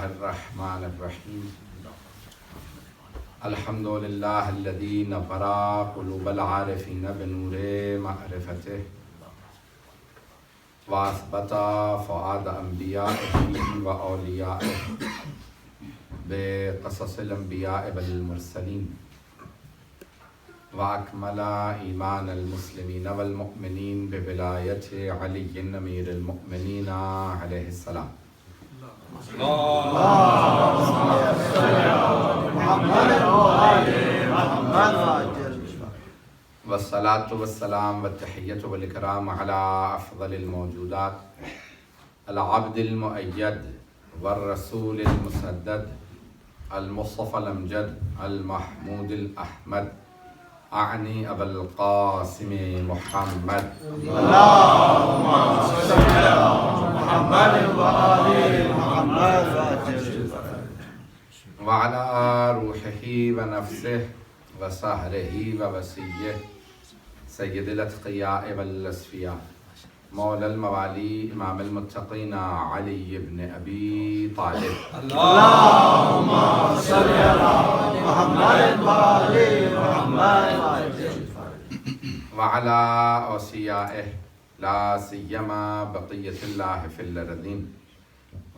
الرحمن الرحیم الحمد للہ الذی نور قلوب العارفین بنور معرفتہ واثبت فؤاد انبیائہ و اولیائہ بقصص الانبیاء والمرسلین واکمل ایمان المسلمین والمؤمنین بولایت علی امیر المؤمنین علیہ السلام والصلاة والسلام والتحیۃ والاکرام علی افضل الموجودات العبد المؤید والرسول المسدد المصطفى الامجد المحمود الاحمد اعنی ابا القاسم محمد اللهم صل على محمد وآل محمد وعلى روحه ونفسه وسهره ووصيه سید الاتقیاء والاسفیاء مولا الموالی امام المتقین علی بن ابی طالب اللهم صل على محمد وآل محمد وعلى اوصیائه لا سیما بقیت اللہ فی الارضین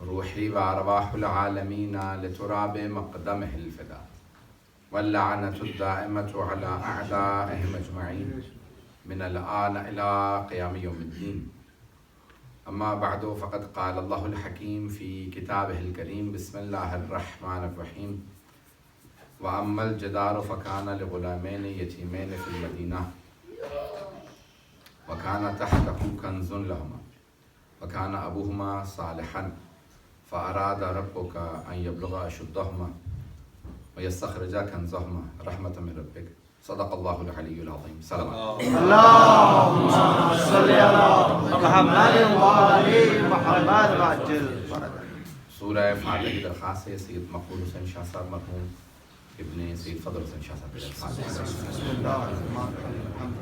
روحی و ارواح العالمین لتراب مقدمہ الفدا واللعنۃ الدائمۃ علی اعدائهم اجمعین من الآن إلى قیام یوم الدین اما بعد فقد قال اللہ الحکیم فی کتابہ الکریم بسم اللہ الرحمن الرحیم واما الجدار فکان لغلامین یتیمین فی المدینہ وکان تحتہ کنز لہما وکان ابوہما صالحا فاراد ربک ان یبلغ اشدہما ویستخرجا کنزہما رحمۃ من ربک صدق اللہ العلی العظیم سلام اللهم صل على محمد وآل محمد وعجل سورہ فاتحہ کی درخواست ہے سید مقبول حسین شاہ صاحب مرحوم ابن سید فضل حسین شاہ صاحب کی درخواست ہے بسم اللہ الرحمن الرحیم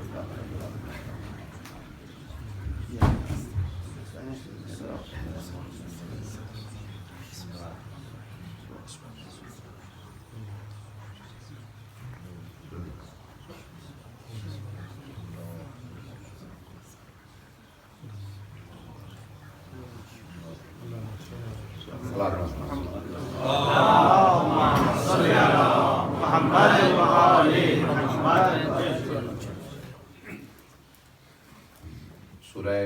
سورہ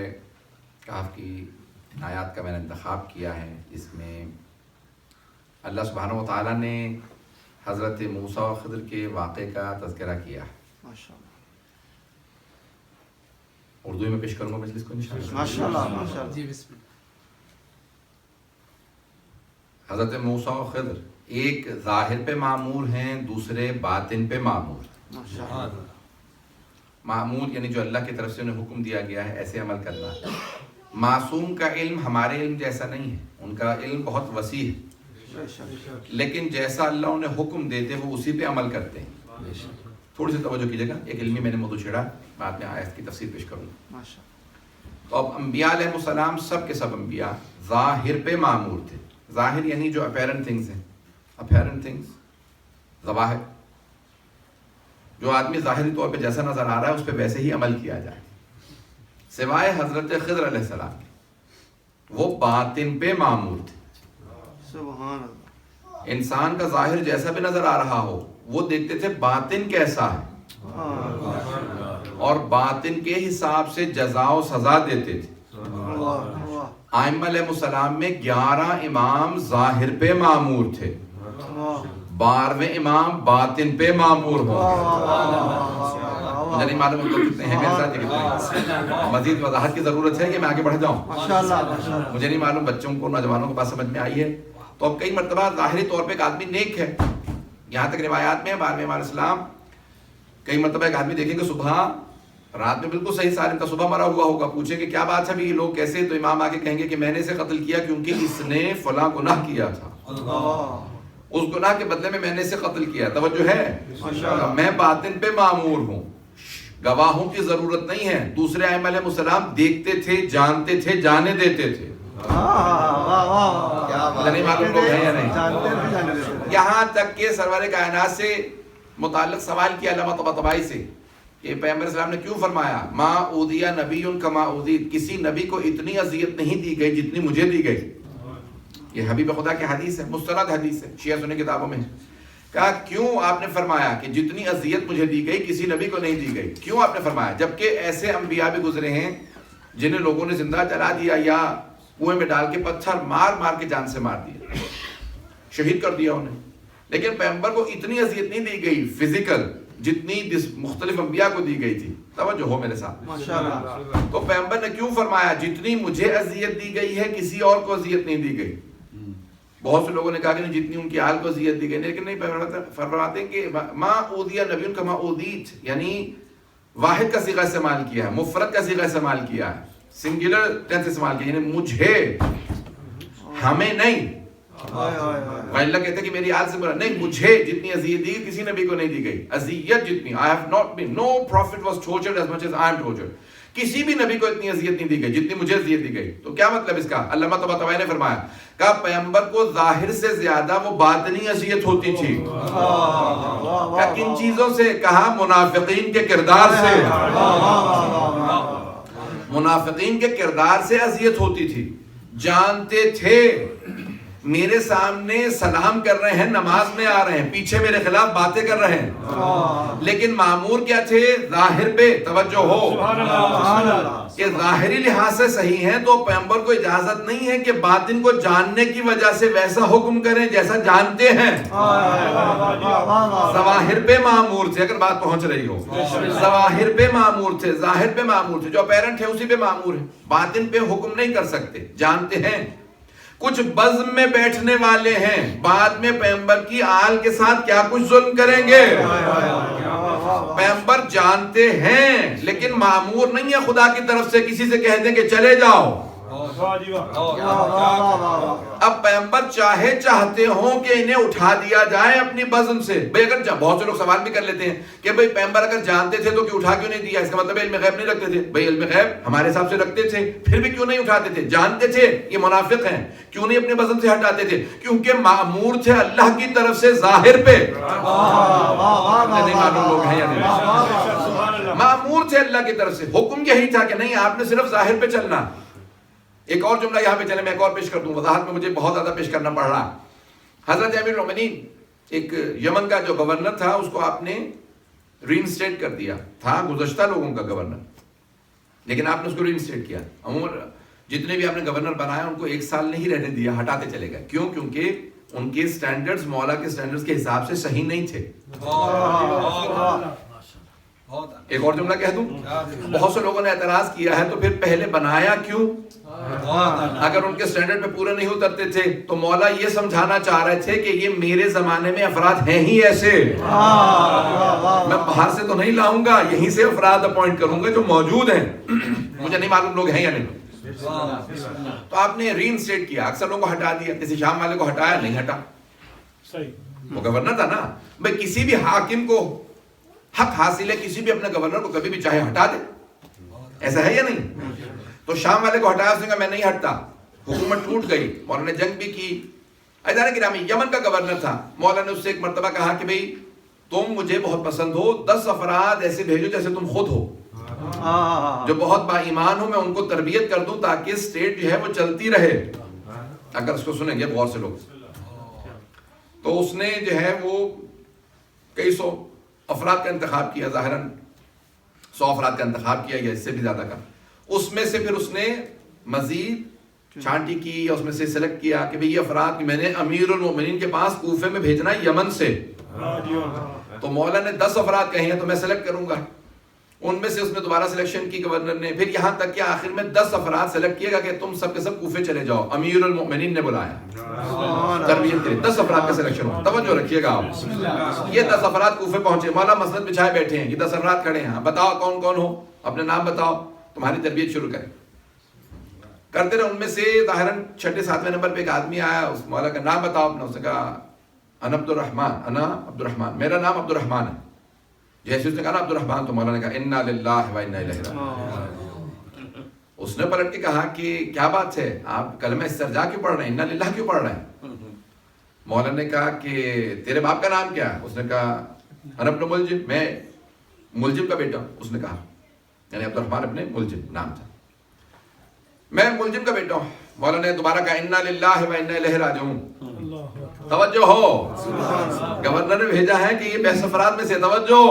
کہف کی آیات کا میں نے انتخاب کیا ہے جس میں اللہ سبحانہ و تعالیٰ نے حضرت موسیٰ و خضر کے واقعے کا تذکرہ کیا ہے۔ اردو میں پیش کروں گا مجلس کو انشاءاللہ۔ ماشاءاللہ حضرت موسیٰ و خضر ایک ظاہر پہ معمور ہیں، دوسرے باطن پہ معمور۔ معمول یعنی جو اللہ کی طرف سے انہیں حکم دیا گیا ہے ایسے عمل کرنا ہے۔ معصوم کا علم ہمارے علم جیسا نہیں ہے، ان کا علم بہت وسیع ہے، لیکن جیسا اللہ انہیں حکم دیتے وہ اسی پہ عمل کرتے ہیں۔ تھوڑی سی توجہ کیجیے گا، ایک علمی میں نے موضوع چھیڑا، بعد میں آیت کی تفسیر پیش کروں گا۔ تو اب انبیاء علیہ السلام سب کے سب انبیاء ظاہر پہ معمور تھے۔ ظاہر یعنی جو اپیرنٹ تھنگز ہیں، اپیرنٹ تھنگز ظواہر، جو آدمی ظاہری طور پہ جیسا نظر آ رہا ہے اس پہ ویسے ہی عمل کیا جائے، سوائے حضرت خضر علیہ السلام کے، وہ باطن پہ معمور تھے۔ سبحان اللہ۔ انسان کا ظاہر جیسا بھی نظر آ رہا ہو وہ دیکھتے تھے باطن کیسا ہے، اور باطن کے حساب سے جزا و سزا دیتے تھے۔ ائمہ علیہ السلام میں 11 امام ظاہر پہ معمور تھے، 12ویں امام باطن پہ معمور ہو۔ مجھے نہیں معلوم ان کو کتنے ہیں، میرے ساتھ کتنے ہیں، مزید وضاحت کی ضرورت ہے کہ میں آگے بڑھ جاؤں؟ مجھے نہیں معلوم بچوں کو نوجوانوں کو بات سمجھ میں آئی ہے؟ تو اب کئی مرتبہ ظاہری طور پہ ایک آدمی نیک ہے، یہاں تک روایات میں 12ویں امام اسلام کئی مرتبہ ایک آدمی دیکھیں گے صبح رات میں بالکل صحیح سالم تھا، صبح مرا ہوا ہوگا، پوچھیں کہ کیا بات ہے بھی یہ لوگ کیسے، تو امام آ کے کہیں گے کہ میں نے اسے قتل کیا کیونکہ اس نے فلاں گناہ کیا تھا، اس گناہ کے بدلے میں نے اسے قتل کیا. توجہ ہے، میں باطن پہ معمور ہوں، گواہوں کی ضرورت نہیں ہے. دوسرے ائمہ علیہ السلام دیکھتے تھے، جانتے تھے، جانے دیتے تھے. نہیں معلوم لوگ ہیں یا نہیں؟ یہاں تک کہ سرور کائنات سے متعلق سوال کیا علامہ طباطبائی سے کہ پیغمبر اسلام نے کیوں فرمایا ما اوذی نبی کما اوذیت، کسی نبی کو اتنی اذیت نہیں دی گئی جتنی مجھے دی گئی. یہ حبیب خدا کی حدیث ہے، مستند حدیث ہے، شیعہ سنی کتابوں میں. کہا کیوں آپ نے فرمایا کہ جتنی اذیت مجھے دی گئی کسی نبی کو نہیں دی گئی؟ کیوں آپ نے فرمایا؟ جبکہ ایسے انبیاء بھی گزرے ہیں جنہیں لوگوں نے زندہ جلا دیا یا کنویں میں ڈال کے پتھر مار مار کے جان سے مار دیا، شہید کر دیا انہیں. لیکن پیغمبر کو اتنی اذیت نہیں دی گئی فزیکل جتنی مختلف انبیاء کو دی گئی تھی. توجہ ہو میرے ساتھ. تو پیغمبر نے کیوں فرمایا جتنی مجھے اذیت دی گئی ہے کسی اور کو اذیت نہیں دی گئی؟ بہت سے لوگوں نے کہا کہ نہیں جتنی ان کی آل کو اذیت دی گئی، لیکن نہیں، فرماتے ہیں کہ ما اوذی نبی کما اوذیت، یعنی واحد کا صیغہ استعمال کیا ہے، مفرد کا صیغہ استعمال کیا ہے، سنگولر ٹینس استعمال کیا، یعنی مجھے، ہمیں نہیں. اللہ کہتے ہیں کہ میری آل سے برا نہیں، مجھے جتنی اذیت دی کسی نبی کو نہیں دی گئی. اذیت جتنی I have not been, no prophet was tortured as much as I am tortured. کسی بھی نبی کو اتنی اذیت نہیں دی گئی جتنی مجھے اذیت دی گئی. تو کیا مطلب اس کا؟ علامہ طباطبائی نے فرمایا کہ پیغمبر کو ظاہر سے زیادہ وہ باطنی اذیت ہوتی تھی. کن چیزوں سے؟ کہا منافقین کے کردار سے، منافقین کے کردار سے اذیت ہوتی تھی. جانتے تھے میرے سامنے سلام کر رہے ہیں، نماز میں آ رہے ہیں، پیچھے میرے خلاف باتیں کر رہے ہیں، لیکن معمور کیا تھے؟ ظاہر پہ. توجہ ہو کہ ظاہری لحاظ سے صحیح ہیں تو پیغمبر کو اجازت نہیں ہے کہ باطن کو جاننے کی وجہ سے ویسا حکم کریں جیسا جانتے ہیں. ظواہر پہ معمور تھے، اگر بات پہنچ رہی ہو، ظواہر پہ معمور تھے، ظاہر پہ معمور تھے، جو اپیرنٹ ہے اسی پہ معمور ہے. باطن پہ حکم نہیں کر سکتے، جانتے ہیں. کچھ بزم میں بیٹھنے والے ہیں، بعد میں پیغمبر کی آل کے ساتھ کیا کچھ ظلم کریں گے. پیغمبر جانتے ہیں لیکن معمور نہیں ہے خدا کی طرف سے کسی سے کہہ دیں کہ چلے جاؤ. اب پیغمبر چاہتے ہوں کہ انہیں اٹھا دیا جائے اپنی بزم سے. بھئی اگر بہت سے لوگ سوال بھی کر لیتے ہیں کہ بھئی پیغمبر اگر جانتے تھے تو کیوں اٹھا کیوں نہیں دیا؟ اس کا مطلب علم غیب نہیں رکھتے تھے. بھئی علم غیب ہمارے حساب سے رکھتے تھے، پھر بھی کیوں نہیں اٹھاتے تھے؟ جانتے تھے یہ منافق ہیں، کیوں نہیں اپنے بزم سے ہٹاتے تھے؟ کیونکہ مأمور تھے اللہ کی طرف سے ظاہر پہ. مأمور تھے اللہ کی طرف سے، حکم یہی تھا کہ نہیں آپ نے صرف ظاہر پہ چلنا. ایک اور جملہ یہاں پہ چلے میں ایک اور پیش کر دوں، وضاحت میں مجھے بہت زیادہ پیش کرنا پڑ رہا. حضرت امیر المومنین ایک یمن کا جو گورنر تھا اس کو آپ نے ری انسٹیٹ کر دیا تھا، گزشتہ لوگوں کا گورنر، لیکن آپ نے اس کو ری انسٹیٹ کیا. جتنے بھی آپ نے گورنر بنایا ان کو 1 سال نہیں رہنے دیا، ہٹاتے چلے گئے. کیوں؟ کیونکہ ان کے سٹینڈرڈز مولا کے سٹینڈرڈز کے حساب سے صحیح نہیں تھے. ایک اور جملہ کہہ دوں، بہت سے لوگوں نے اعتراض کیا ہے تو پھر پہلے بنایا کیوں؟ اگر ان کے سٹینڈرڈ پہ پورے نہیں اترتے تھے تو مولا یہ سمجھانا چاہ رہے تھے کہ یہ میرے زمانے میں افراد ہیں ہی ایسے، میں باہر سے تو نہیں لاؤں گا، یہیں سے افراد اپوائنٹ کروں گا جو موجود ہیں. مجھے نہیں معلوم لوگ ہیں یا نہیں. تو آپ نے ری انسٹیٹ کیا، اکثر لوگوں کو ہٹا دیا. کسی شام والے کو ہٹایا نہیں ہٹا، وہ گورنر تھا نا. بھائی کسی بھی حاکم کو حق حاصل ہے کسی بھی اپنے گورنر کو کبھی بھی چاہے ہٹا دے، ایسا ہے یا نہیں؟ تو شام والے کو ہٹایا، اس نے کہا میں نہیں ہٹتا. حکومت ٹوٹ گئی، مولا نے جنگ بھی کی. ادارے گرامی یمن کا گورنر تھا، مولا نے اس سے ایک مرتبہ کہا کہ بھئی تم مجھے بہت پسند ہو، 10 افراد ایسے بھیجو جیسے تم خود ہو، جو بہت با ایمان ہو، میں ان کو تربیت کر دوں تاکہ اسٹیٹ جو ہے وہ چلتی رہے. اگر اس کو سنیں گے غور سے لوگ. تو اس نے جو ہے وہ کئی 100 افراد کا انتخاب کیا، ظاہراً 100 افراد کا انتخاب کیا یا اس سے بھی زیادہ کا. اس میں سے پھر اس نے مزید چھانٹی کی، اس میں سے سلیکٹ کیا کہ بھئی یہ افراد میں نے امیر المومنین کے پاس کوفے میں بھیجنا ہے یمن سے. تو مولا نے 10 افراد کہے ہیں تو میں سلیکٹ کروں گا. ان میں سے اس نے دوبارہ سلیکشن کی گورنر نے، پھر یہاں تک کہ آخر میں 10 افراد سلیکٹ کیے گا کہ تم سب کے سب کوفے چلے جاؤ. امیر المؤمنین نے بلایا تربیت کے لیے. 10 افراد کا سلیکشن ہوا. توجہ رکھیے گا آپ. یہ 10 افراد کوفے پہنچے، مولا مسند بچھائے بیٹھے ہیں، یہ 10 افراد کھڑے ہیں. بتاؤ کون کون ہو، اپنے نام بتاؤ، تمہاری تربیت شروع کریں. کرتے رہے. ان میں سے ظاہراً 6 7ویں نمبر پہ ایک آدمی آیا، اس مولا کا نام بتاؤ اپنا. اس نے کہا انا عبد الرحمن، میرا نام عبد الرحمن ہے. جیسے اس نے کہا نا عبد الرحمن، تو مولا نے کہا انا للہ و انا الیہ راجعون. اس نے پلٹ کے کہا کہ کیا بات ہے، آپ کلمہ استرجاع کیوں پڑھ رہے ہیں، انا للہ کیوں پڑھ رہے ہیں؟ مولا نے کہا کہ تیرے باپ کا نام کیا ہے؟ اس نے کہا انا ابن ملجم، میں ملجم کا بیٹا ہوں. اس نے کہا یعنی عبد الرحمن ابن ملجم نام تھا، میں ملجم کا بیٹا ہوں. مولا نے دوبارہ کہا انا للہ و انا الیہ راجعون. توجہ ہو، گورنر نے بھیجا ہے کہ یہ 20 افراد میں سے توجہ.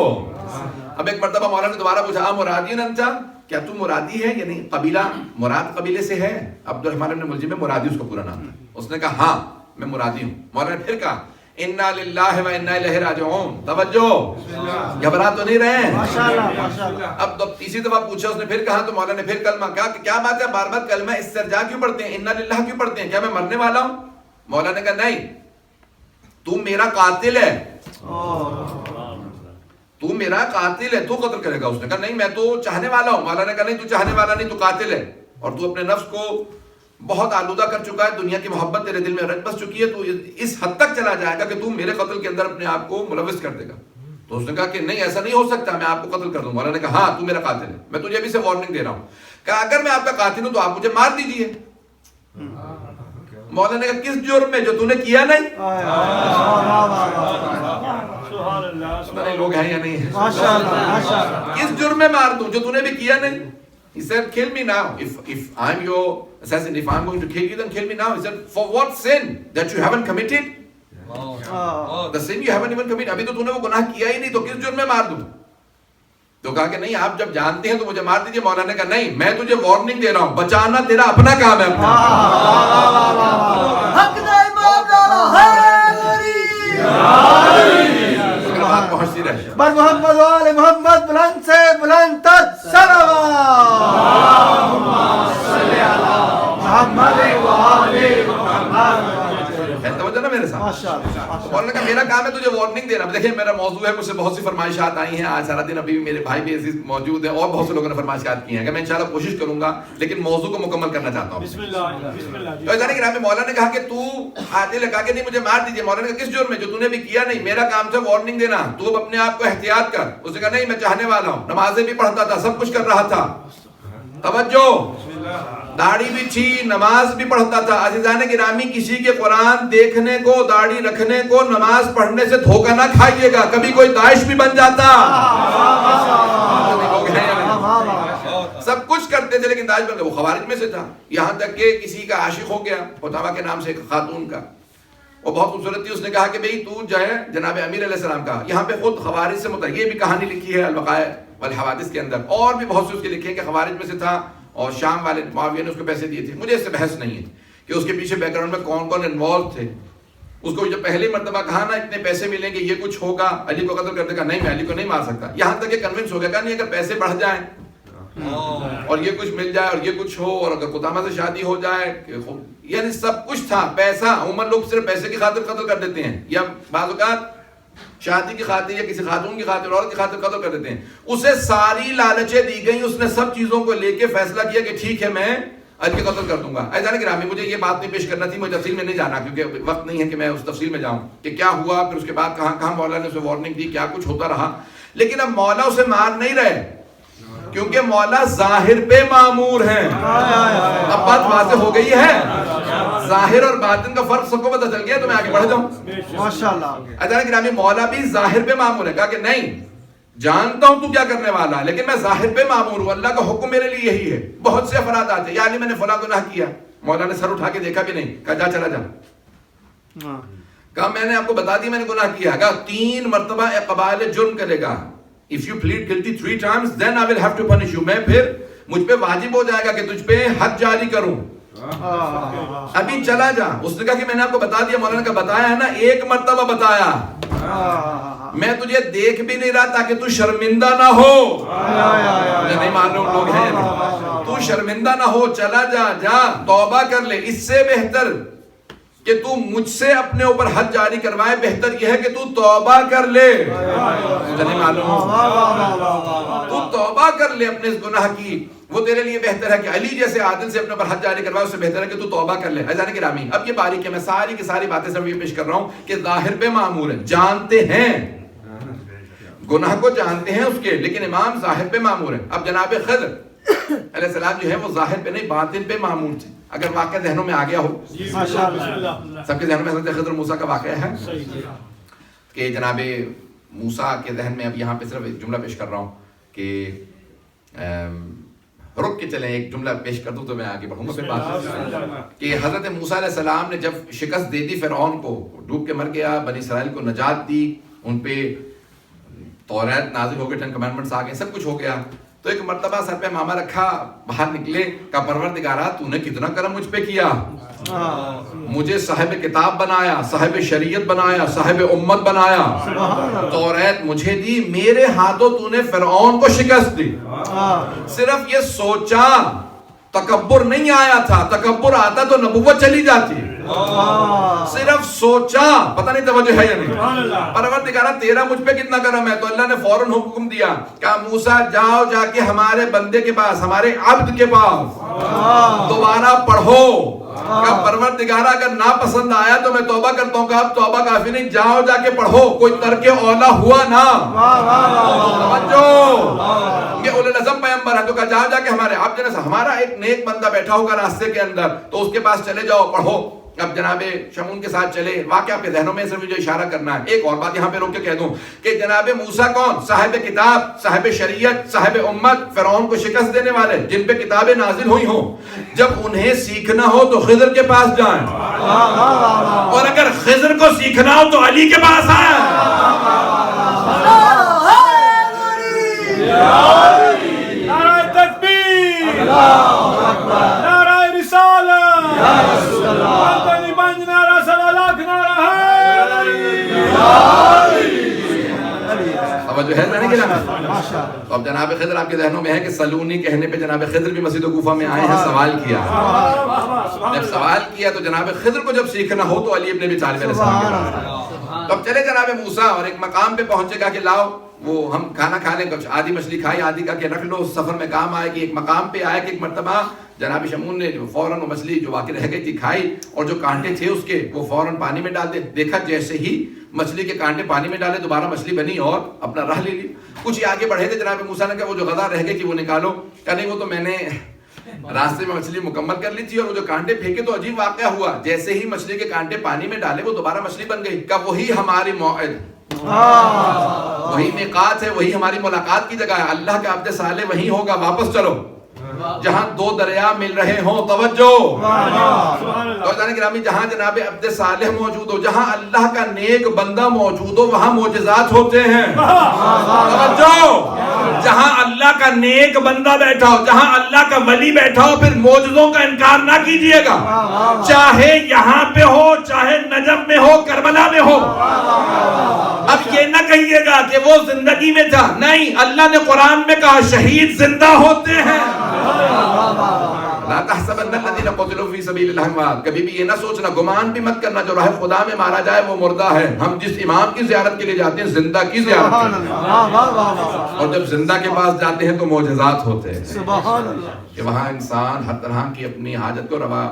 اب ایک مرتبہ مولا نے دوبارہ پوچھا مرادی انتا، کیا تو مرادی ہے؟ یعنی قبیلہ مراد قبیلے سے ہے؟ عبد الرحمن ابن ملجم میں مرادی اس کو پورا نام تھا. اس نے کہا ہاں میں مرادی ہوں. مولا نے پھر کہا انا للہ و انا الیہ راجعون. توجہ، گھبرا تو نہیں رہے ہیں؟ اب تیسری دفعہ پوچھا اس نے، پھر کہا تو مولا نے پھر کلمہ کہا کہ کیا بات ہے بار بار کلمہ استرجاع کیوں پڑھتے ہیں، انا للہ کیوں پڑھتے ہیں، کیا میں مرنے والا ہوں؟ مولا نے کہا نہیں، تو میرا قاتل ہے، تو میرا قاتل ہے، تو قتل کرے گا. اس نے کہا نہیں میں تو چاہنے والا ہوں. مولا نے کہا نہیں تو چاہنے والا نہیں، تو قاتل ہے، اور تو اپنے نفس کو بہت آلودہ کر چکا ہے، دنیا کی محبت تیرے دل میں رچ بس چکی ہے، تو اس حد تک چلا جائے گا کہ تو میرے قتل کے اندر اپنے آپ کو ملوث کر دے گا. تو اس نے کہا کہ نہیں ایسا نہیں ہو سکتا، میں آپ کو قتل کر دوں. مولا نے کہا ہاں تو میرا قاتل ہے، میں تجھے ابھی سے وارننگ دے رہا ہوں. کہا اگر میں آپ کا قاتل ہوں تو آپ مجھے مار دیجئے. مولا نے کہا کس جرم میں، جو تو نے کیا نہیں. لوگ ہیں یا نہیں ہیں؟ کس جرم میں مار دوں جو تو نے بھی کیا نہیں. He said kill me now. If I'm your assassin, if I'm going to kill you, then kill me now. He said for what sin that you haven't committed? The sin you haven't even committed. ابھی تو نے وہ گناہ کیا ہی نہیں، تو کس جرم میں مار دوں؟ تو کہا کہ نہیں آپ جب جانتے ہیں تو مجھے مار دیجئے. مولا نے کہا نہیں میں تجھے وارننگ دے رہا ہوں، بچانا تیرا اپنا کام ہے. بات پہنچتی رہے بر محمد و آل محمد بلند سے بلند تر صلوات. محمد و آل محمد. توجہ نا میرے ساتھ. مولانا کا میرا کام ہے تجھے وارننگ دینا. دیکھیں میرا موضوع ہے، مجھ سے بہت سی فرمائشات آئی ہیں آج سارا دن، ابھی میرے بھائی بھی عزیز موجود ہیں اور بہت سے لوگوں نے فرمائشات کی ہیں کہ میں انشاءاللہ کوشش کروں گا لیکن موضوع کو مکمل کرنا چاہتا ہوں. بسم اللہ. تو جانے کہ مولانا نے کہا کہ تو آتے لگا کہ نہیں مجھے مار دیجیے. مولانا نے کہا کس جرم میں، جو تو نے بھی کیا نہیں، میرا کام تھا وارننگ دینا، تو اب اپنے آپ کو احتیاط کر. اس نے کہا نہیں میں چاہنے والا ہوں، نمازیں بھی پڑھتا تھا، سب کچھ کر رہا تھا. توجہ، داڑھی بھی تھی، نماز بھی پڑھتا تھا. عزیزان گرامی کسی کے قرآن دیکھنے کو، داڑھی رکھنے کو، نماز پڑھنے سے دھوکہ نہ کھائیے گا، کبھی کوئی داعش بھی بن جاتا. سب کچھ کرتے تھے لیکن داعش بن گئے. وہ خوارج میں سے تھا، یہاں تک کہ کسی کا عاشق ہو گیا، فتاوہ کے نام سے ایک خاتون کا. وہ بہت خوبصورت تھی. اس نے کہا کہ بھئی تو جو ہے جناب امیر علیہ السلام کا، یہاں پہ خود خوارج سے متعلق یہ بھی کہانی لکھی ہے الوقائع والحوادث کے اندر، اور بھی بہت سے اس کے لکھے ہیں کہ خوارج میں سے تھا اور شام والے معاویہ نے اس کو پیسے دیے تھے. مجھے اس سے بحث نہیں ہے کہ اس کے پیچھے بیک گراؤنڈ میں کون کون انوالو تھے. اس کو جب پہلی مرتبہ کہا نا اتنے پیسے ملیں گے، یہ کچھ ہوگا، علی کو قتل کر دے گا، نہیں میں علی کو نہیں مار سکتا. یہاں تک کہ کنونس ہو گیا، کہا نہیں اگر پیسے بڑھ جائیں اور یہ کچھ مل جائے اور یہ کچھ ہو، اور اگر قدامہ سے شادی ہو جائے، یعنی سب کچھ تھا. پیسہ عموماً لوگ صرف پیسے کی خاطر قتل کر دیتے ہیں، یا بعض اوقات شادی کی خاطر یا کسی خاتون کی خاطر، عورت کی خاطر قتل کر دیتے ہیں. اسے ساری لالچیں دی گئیں، اس نے سب چیزوں کو لے کے فیصلہ کیا کہ ٹھیک ہے میں علی کو قتل کر دوں گا. عزیزان گرامی مجھے یہ بات نہیں پیش کرنا تھی، مجھے تفصیل میں نہیں جانا کیونکہ وقت نہیں ہے کہ میں اس تفصیل میں جاؤں کہ کیا ہوا، پھر اس کے بعد کہاں کہاں مولا نے اسے وارننگ دی، کیا کچھ ہوتا رہا. لیکن اب مولا اسے مار نہیں رہے کیونکہ مولا ظاہر پہ مامور ہیں. اب بات واضح ہو گئی ہے، ظاہر اور باطن کا فرق سب کو پتہ چل گیا. تو میں آگے بڑھ جاؤں ماشاءاللہ. عزیزان گرامی مولا بھی ظاہر پہ مامور ہے. کہا کہ نہیں جانتا ہوں تو کیا کرنے والا ہے لیکن میں ظاہر پہ مامور ہوں، اللہ کا حکم میرے لیے یہی ہے. بہت سے افراد آتے یعنی میں نے فلاں گناہ کیا، مولا نے سر اٹھا کے دیکھا بھی نہیں، کہا جا چلا جا. کہا میں نے آپ کو بتا دی میں نے گناہ کیا. کہا 3 مرتبہ قبائل جرم کرے گا. If you plead guilty 3 times then I will have to punish you. میں پھر مجھ پہ واجب ہو جائے گا کہ تجھ پہ حد جاری کروں. ابھی چلا جا. اس نے کہا کہ میں نے آپ کو بتا دیا. مولانا کا بتایا ہے نا, ایک مرتبہ بتایا, میں تجھے دیکھ بھی نہیں رہا تاکہ تو شرمندہ نہ ہو. مجھے نہیں معلوم لوگ ہیں, تو شرمندہ نہ ہو, چلا جا, جا توبہ کر لے. اس سے بہتر کہ تو مجھ سے اپنے اوپر حد جاری کروائے, بہتر یہ ہے کہ تو توبہ کر لے. مجھے نہیں معلوم, تو توبہ کر لے اپنے اس گناہ کی, وہ تیرے لیے بہتر ہے کہ علی جیسے عادل سے اپنے اوپر حد جاری کروائے, اس سے بہتر ہے کہ تو توبہ کر لے. عزیزان گرامی, اب یہ باریک ہے, میں ساری کی ساری باتیں سب یہ پیش کر رہا ہوں کہ ظاہر پہ معمور ہے, جانتے ہیں گناہ کو, جانتے ہیں اس کے, لیکن امام ظاہر پہ معمور ہے. اب جناب خضر علیہ السلام جو ہے وہ ظاہر پہ نہیں باطن پہ معمور تھے. اگر واقعہ ذہنوں میں آ گیا ہو, سب کے ذہنوں میں حضرت خضر موسیٰ کا واقعہ ہے کہ جناب موسیٰ کے ذہن میں, اب یہاں پہ صرف ایک جملہ پیش کر رہا ہوں کہ رک کے چلیں, ایک جملہ پیش کر دوں تو میں آگے بڑھوں گا پھر بات. کہ حضرت موسیٰ علیہ السلام نے جب شکست دے دی فرعون کو, ڈوب کے مر گیا, بنی اسرائیل کو نجات دی, ان پہ توریت نازل ہو گئے, 10 کمانڈمنٹس آ گئے, سب کچھ ہو گیا, تو ایک مرتبہ سر پہ ماما رکھا, باہر نکلے, کا پروردگارا تو نے کتنا کرم مجھ پہ کیا, مجھے صاحب کتاب بنایا, صاحب شریعت بنایا, صاحب امت بنایا, توریت مجھے دی, میرے ہاتھوں تو نے فرعون کو شکست دی. صرف یہ سوچا, تکبر نہیں آیا تھا, تکبر آتا تو نبوت چلی جاتی. صرف سوچا, پتہ نہیں توجہ ہے یا نہیں. پروردگارا تیرا مجھ پہ کتنا کرم ہے, تو اللہ نے فوراً حکم دیا, کہا موسیٰ جاؤ, جا کے ہمارے بندے کے پاس, ہمارے عبد کے پاس دوبارہ پڑھو. کہ پروردگارا اگر ناپسند آیا تو میں توبہ کرتا ہوں. کہ اب توبہ کافی نہیں, جاؤ جا کے پڑھو, کوئی ترک اولا ہوا نا. توجہ, یہ اولو العزم پیغمبر ہے, تو کہا جاؤ جا کے ہمارے اب جنس ہمارا ایک نیک بندہ بیٹھا ہوگا راستے کے اندر, تو اس کے پاس چلے جاؤ, پڑھو. اب جناب شمون کے ساتھ چلے. واقعہ آپ کے ذہنوں میں صرف مجھے اشارہ کرنا ہے. ایک اور بات یہاں پہ روک کے کہہ دوں کہ جناب موسیٰ کون, صاحب کتاب, صاحب شریعت, صاحب امت, فرعون کو شکست دینے والے, جن پہ کتابیں نازل ہوئی ہوں. جب انہیں سیکھنا ہو تو خضر کے پاس جائیں, اور اگر خضر کو سیکھنا ہو تو علی کے پاس آئیں. نعرہ تکبیر, نعرہ رسالت, وطنی بنج, نعرہ صلوات, نعرہ توجہ ہے نہیں کہ تو اب جناب خضر آپ کے ذہنوں میں ہے کہ سلونی کہنے پہ جناب خضر بھی مسجد کوفہ میں آئے ہیں, سوال کیا. جب سوال کیا تو جناب خضر کو جب سیکھنا ہو تو علی ابن ابی طالب علیہ السلام کے پاس. تو اب چلے جناب موسیٰ, اور ایک مقام پہ پہنچے گا کہ لاؤ وہ ہم کھانا کھا لیں, کچھ آدھی مچھلی کھائی, آدھی کا کہ رکھ لو, سفر میں کام آئے گی. ایک مقام پہ آئے کہ ایک مرتبہ جناب شمون نے فوراً وہ مچھلی جو باقی رہ گئی تھی کھائی, اور جو کانٹے تھے اس کے وہ فوراً پانی میں ڈال دے. دیکھا جیسے ہی مچھلی کے کانٹے پانی میں ڈالے, دوبارہ مچھلی بنی اور اپنا راہ لے لی. کچھ ہی آگے بڑھے تھے, جناب موسیٰ نے کہا وہ جو غذا رہ گئی تھی وہ نکالو. کہا نہیں, وہ تو میں نے راستے میں مچھلی مکمل کر لی تھی, اور وہ جو کانٹے پھینکے تو عجیب واقعہ ہوا, جیسے ہی مچھلی کے کانٹے پانی میں ڈالے وہ دوبارہ مچھلی بن گئی. کہا وہی ہماری موعد, وہی میقات ہے, وہی ہماری ملاقات کی جگہ ہے. اللہ کا عبد صالح وہی ہوگا, واپس چلو جہاں دو دریا مل رہے ہوں. توجہ, گرامی, جہاں جناب عبد صالح موجود ہو, جہاں اللہ کا نیک بندہ موجود ہو, وہاں معجزات ہوتے ہیں. توجہ, جہاں اللہ کا نیک بندہ بیٹھا ہو, جہاں اللہ کا ولی بیٹھا ہو, پھر معجزوں کا انکار نہ کیجئے گا. چاہے یہاں پہ ہو, چاہے نجف میں ہو, کربلا میں ہو. اب یہ نہ کہیے گا کہ وہ زندگی میں تھا, نہیں, اللہ نے قرآن میں کہا شہید زندہ ہوتے ہیں. لا تحسبن الذين قتلوا في سبيل الله اموات, کبھی بھی یہ نہ سوچنا, گمان بھی مت کرنا جو راہ خدا میں مارا جائے وہ مردہ ہے. ہم جس امام کی زیارت کے لیے جاتے ہیں زندہ کی زیارت کے لیے, اور جب زندہ کے پاس جاتے ہیں تو معجزات ہوتے ہیں. سبحان اللہ, کہ وہاں انسان ہر طرح کی اپنی حاجت کو روا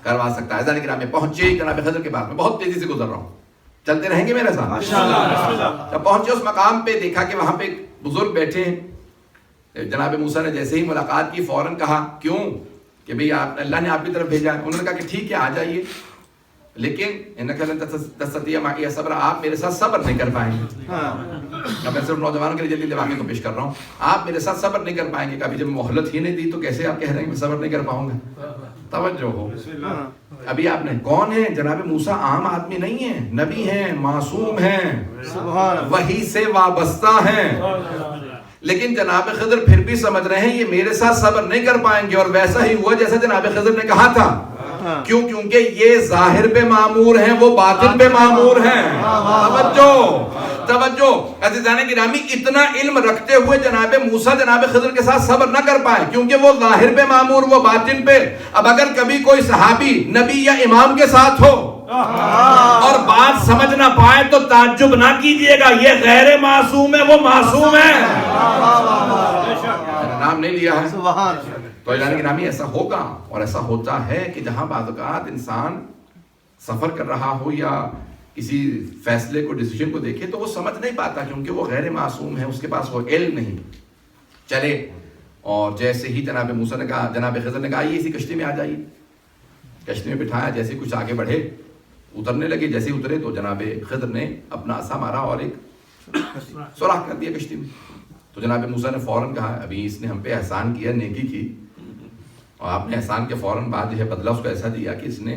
کروا سکتا ہے. اذان کرام میں پہنچے جناب خضر کے پاس, میں بہت تیزی سے گزر رہا ہوں, چلتے رہیں گے میرے ساتھ. جب پہنچے اس مقام پہ, دیکھا کہ وہاں پہ ایک بزرگ بیٹھے ہیں. جناب موسیٰ نے جیسے ہی ملاقات کی فوراً کہا کیوں, کہ بھئی آپ, اللہ نے آپ کی طرف بھیجا ہے. انہوں نے کہا کہ ٹھیک ہے آ جائیے, لیکن انک لن تستطیع معی صبر, آپ میرے ساتھ صبر نہیں کر پائیں گے. میں صرف نوجوانوں کے لیے جلدی واقعے کو پیش کر رہا ہوں. آپ میرے ساتھ صبر نہیں کر پائیں گے. کبھی جب مہلت ہی نہیں دی تو کیسے آپ کہہ رہے ہیں کہ میں صبر نہیں کر پاؤں گا. توجہ ہو, ابھی آپ نے, کون ہے جناب موسیٰ, عام آدمی نہیں ہیں, نبی ہیں, معصوم ہیں, وحی سے وابستہ ہیں. لیکن جناب خضر پھر بھی سمجھ رہے ہیں یہ میرے ساتھ صبر نہیں کر پائیں گے، اور ویسا ہی ہوا جیسا جناب خضر نے کہا تھا. کیوں؟ کیونکہ یہ ظاہر پہ معمور ہیں، وہ باطن پہ معمور ہیں. توجہ عزیزان گرامی، اتنا علم رکھتے ہوئے جناب موسیٰ جناب خضر کے ساتھ صبر نہ کر پائے، کیونکہ وہ ظاہر پہ معمور، وہ باطن پہ. اب اگر کبھی کوئی صحابی نبی یا امام کے ساتھ ہو اور بات سمجھ نہ پائے تو تعجب نہ کیجئے گا، یہ غیر معصوم ہے، وہ معصوم ہے. نام نہیں لیا ہے. تو عزیزان گرامی، ایسا ہوگا اور ایسا ہوتا ہے کہ جہاں بعض اوقات انسان سفر کر رہا ہو یا کسی فیصلے کو، ڈیسیجن کو دیکھے تو وہ سمجھ نہیں پاتا، کیونکہ وہ غیر معصوم ہے، اس کے پاس وہ علم نہیں. چلے، اور جیسے ہی جناب موسیٰ نے کہا، جناب خضر نے کہا آئیے اسی کشتی میں آ جائیے. کشتی میں بٹھایا، جیسے کچھ آگے بڑھے، اترنے لگے. جیسے اترے تو جناب خضر نے اپنا عصا مارا اور ایک سوراخ کر دیا کشتی میں. تو جناب موسیٰ نے فوراً کہا ابھی اس نے ہم پہ احسان کیا، نیکی کی، اور آپ نے احسان کے فوراً بعد جو ہے بدلہ اس کو ایسا دیا کہ اس نے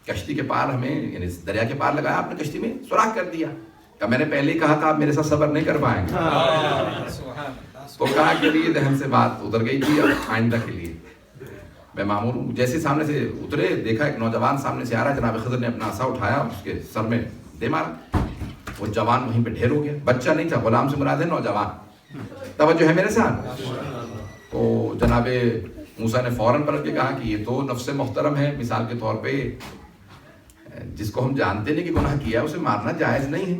کشتی کے پار ہمیں، یعنی دریا کے پار لگایا، آپ نے کشتی میں سوراخ کر دیا. کہ میں نے پہلے ہی کہا تھا آپ میرے ساتھ صبر نہیں کر پائیں گے. تو کہا کہ یہ ذہن سے بات اتر گئی تھی، اب آئندہ کے لیے میں معمور ہوں. جیسے سامنے سے اترے، دیکھا ایک نوجوان سامنے سے آ رہا ہے. جناب خضر نے اپنا عصا اٹھایا، اس کے سر میں دے مارا. وہ جوان وہیں پہ ڈھیر ہو گیا. بچہ نہیں تھا، غلام سے مراد ہے نوجوان. توجہ ہے میرے ساتھ. تو جناب موسیٰ نے فوراً پلٹ کے کہا کہ یہ تو نفس محترم ہے. مثال کے طور پہ جس کو ہم جانتے نہیں کہ گناہ کیا ہے اسے مارنا جائز نہیں ہے.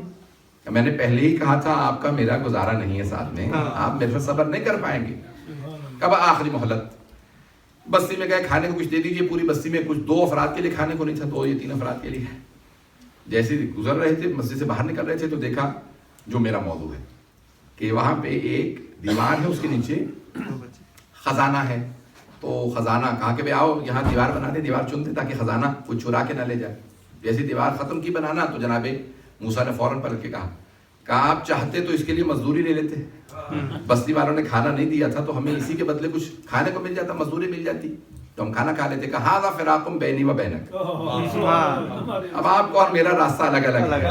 میں نے پہلے ہی کہا تھا آپ کا میرا گزارا نہیں ہے ساتھ میں، آپ میرے سے صبر نہیں کر پائیں گے. کب آخری مہلت. بستی میں گئے، کھانے کو کچھ دے دیجئے. پوری بستی میں کچھ 2 افراد کے لیے کھانے کو نہیں تھا، 2 یا 3 افراد کے لیے. جیسے گزر رہے تھے، مسجد سے باہر نکل رہے تھے، تو دیکھا جو میرا موضوع ہے کہ وہاں پہ ایک دیوار ہے، اس کے نیچے خزانہ ہے. تو خزانہ کہا کہ بھئی آؤ یہاں دیوار بنا دیں، دیوار چن دیں تاکہ خزانہ کوئی چرا کے نہ لے جائے. جیسے دیوار ختم کی بنانا تو جناب موسیٰ نے فوراً پلٹ کے کہا آپ چاہتے تو اس کے لیے مزدوری لے لیتے. بستی والوں نے کھانا نہیں دیا تھا تو ہمیں اسی کے بدلے کچھ کھانے کو مل جاتا، مزدوری مل جاتی تو ہم کھانا کھا لیتے. کہا ھذا فراق بینی و بینک. اب آپ کو اور میرا راستہ الگ الگ ہے.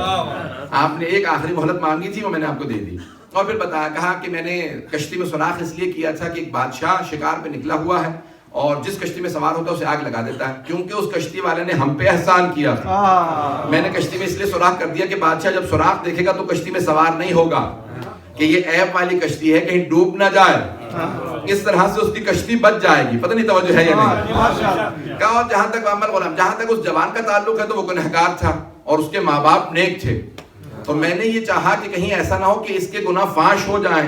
آپ نے ایک آخری مہلت مانگی تھی، وہ میں نے آپ کو دے دی. اور پھر بتایا، کہا کہ میں نے کشتی میں سوراخ اس لیے کیا تھا کہ ایک بادشاہ شکار پہ نکلا ہوا ہے اور جس کشتی میں سوار ہوتا ہے اسے آگ لگا دیتا ہے، کیونکہ اس کشتی والے نے ہم پہ احسان کیا تھا. میں نے کشتی میں اس لیے سوراخ کر دیا کہ بادشاہ جب سوراخ دیکھے گا تو کشتی میں سوار نہیں ہوگا، کہ یہ عیب والی کشتی ہے، کہیں ڈوب نہ جائے. اس طرح سے اس کی کشتی بچ جائے گی. پتہ نہیں توجہ ہے یا نہیں. کہا اور جہاں تک عمل غلام، جہاں تک اس جوان کا تعلق ہے تو وہ گنہگار تھا اور اس کے ماں باپ نیک تھے. تو میں نے یہ چاہا کہ کہیں ایسا نہ ہو کہ اس کے گناہ فاش ہو جائیں،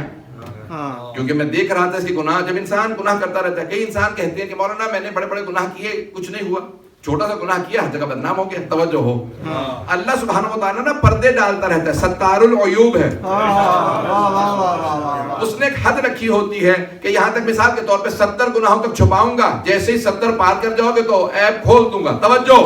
کیونکہ میں دیکھ رہا تھا اس کے گناہ. جب انسان گناہ کرتا رہتا ہے، کئی انسان کہتے ہیں کہ مولانا میں نے بڑے بڑے گناہ کیے کچھ نہیں ہوا، چھوٹا سا گناہ کیا ہر جگہ بدنام ہو گیا. توجہ ہو، اللہ سبحانہ و تعالیٰ نا پردے ڈالتا رہتا ہے، ستار العیوب ہے. اس نے ایک حد رکھی ہوتی ہے کہ یہاں تک مثال کے طور پہ 70 گناہوں تک چھپاؤں گا، جیسے ہی 70 پار کر جاؤ گے تو عیب کھول دوں گا. توجہ،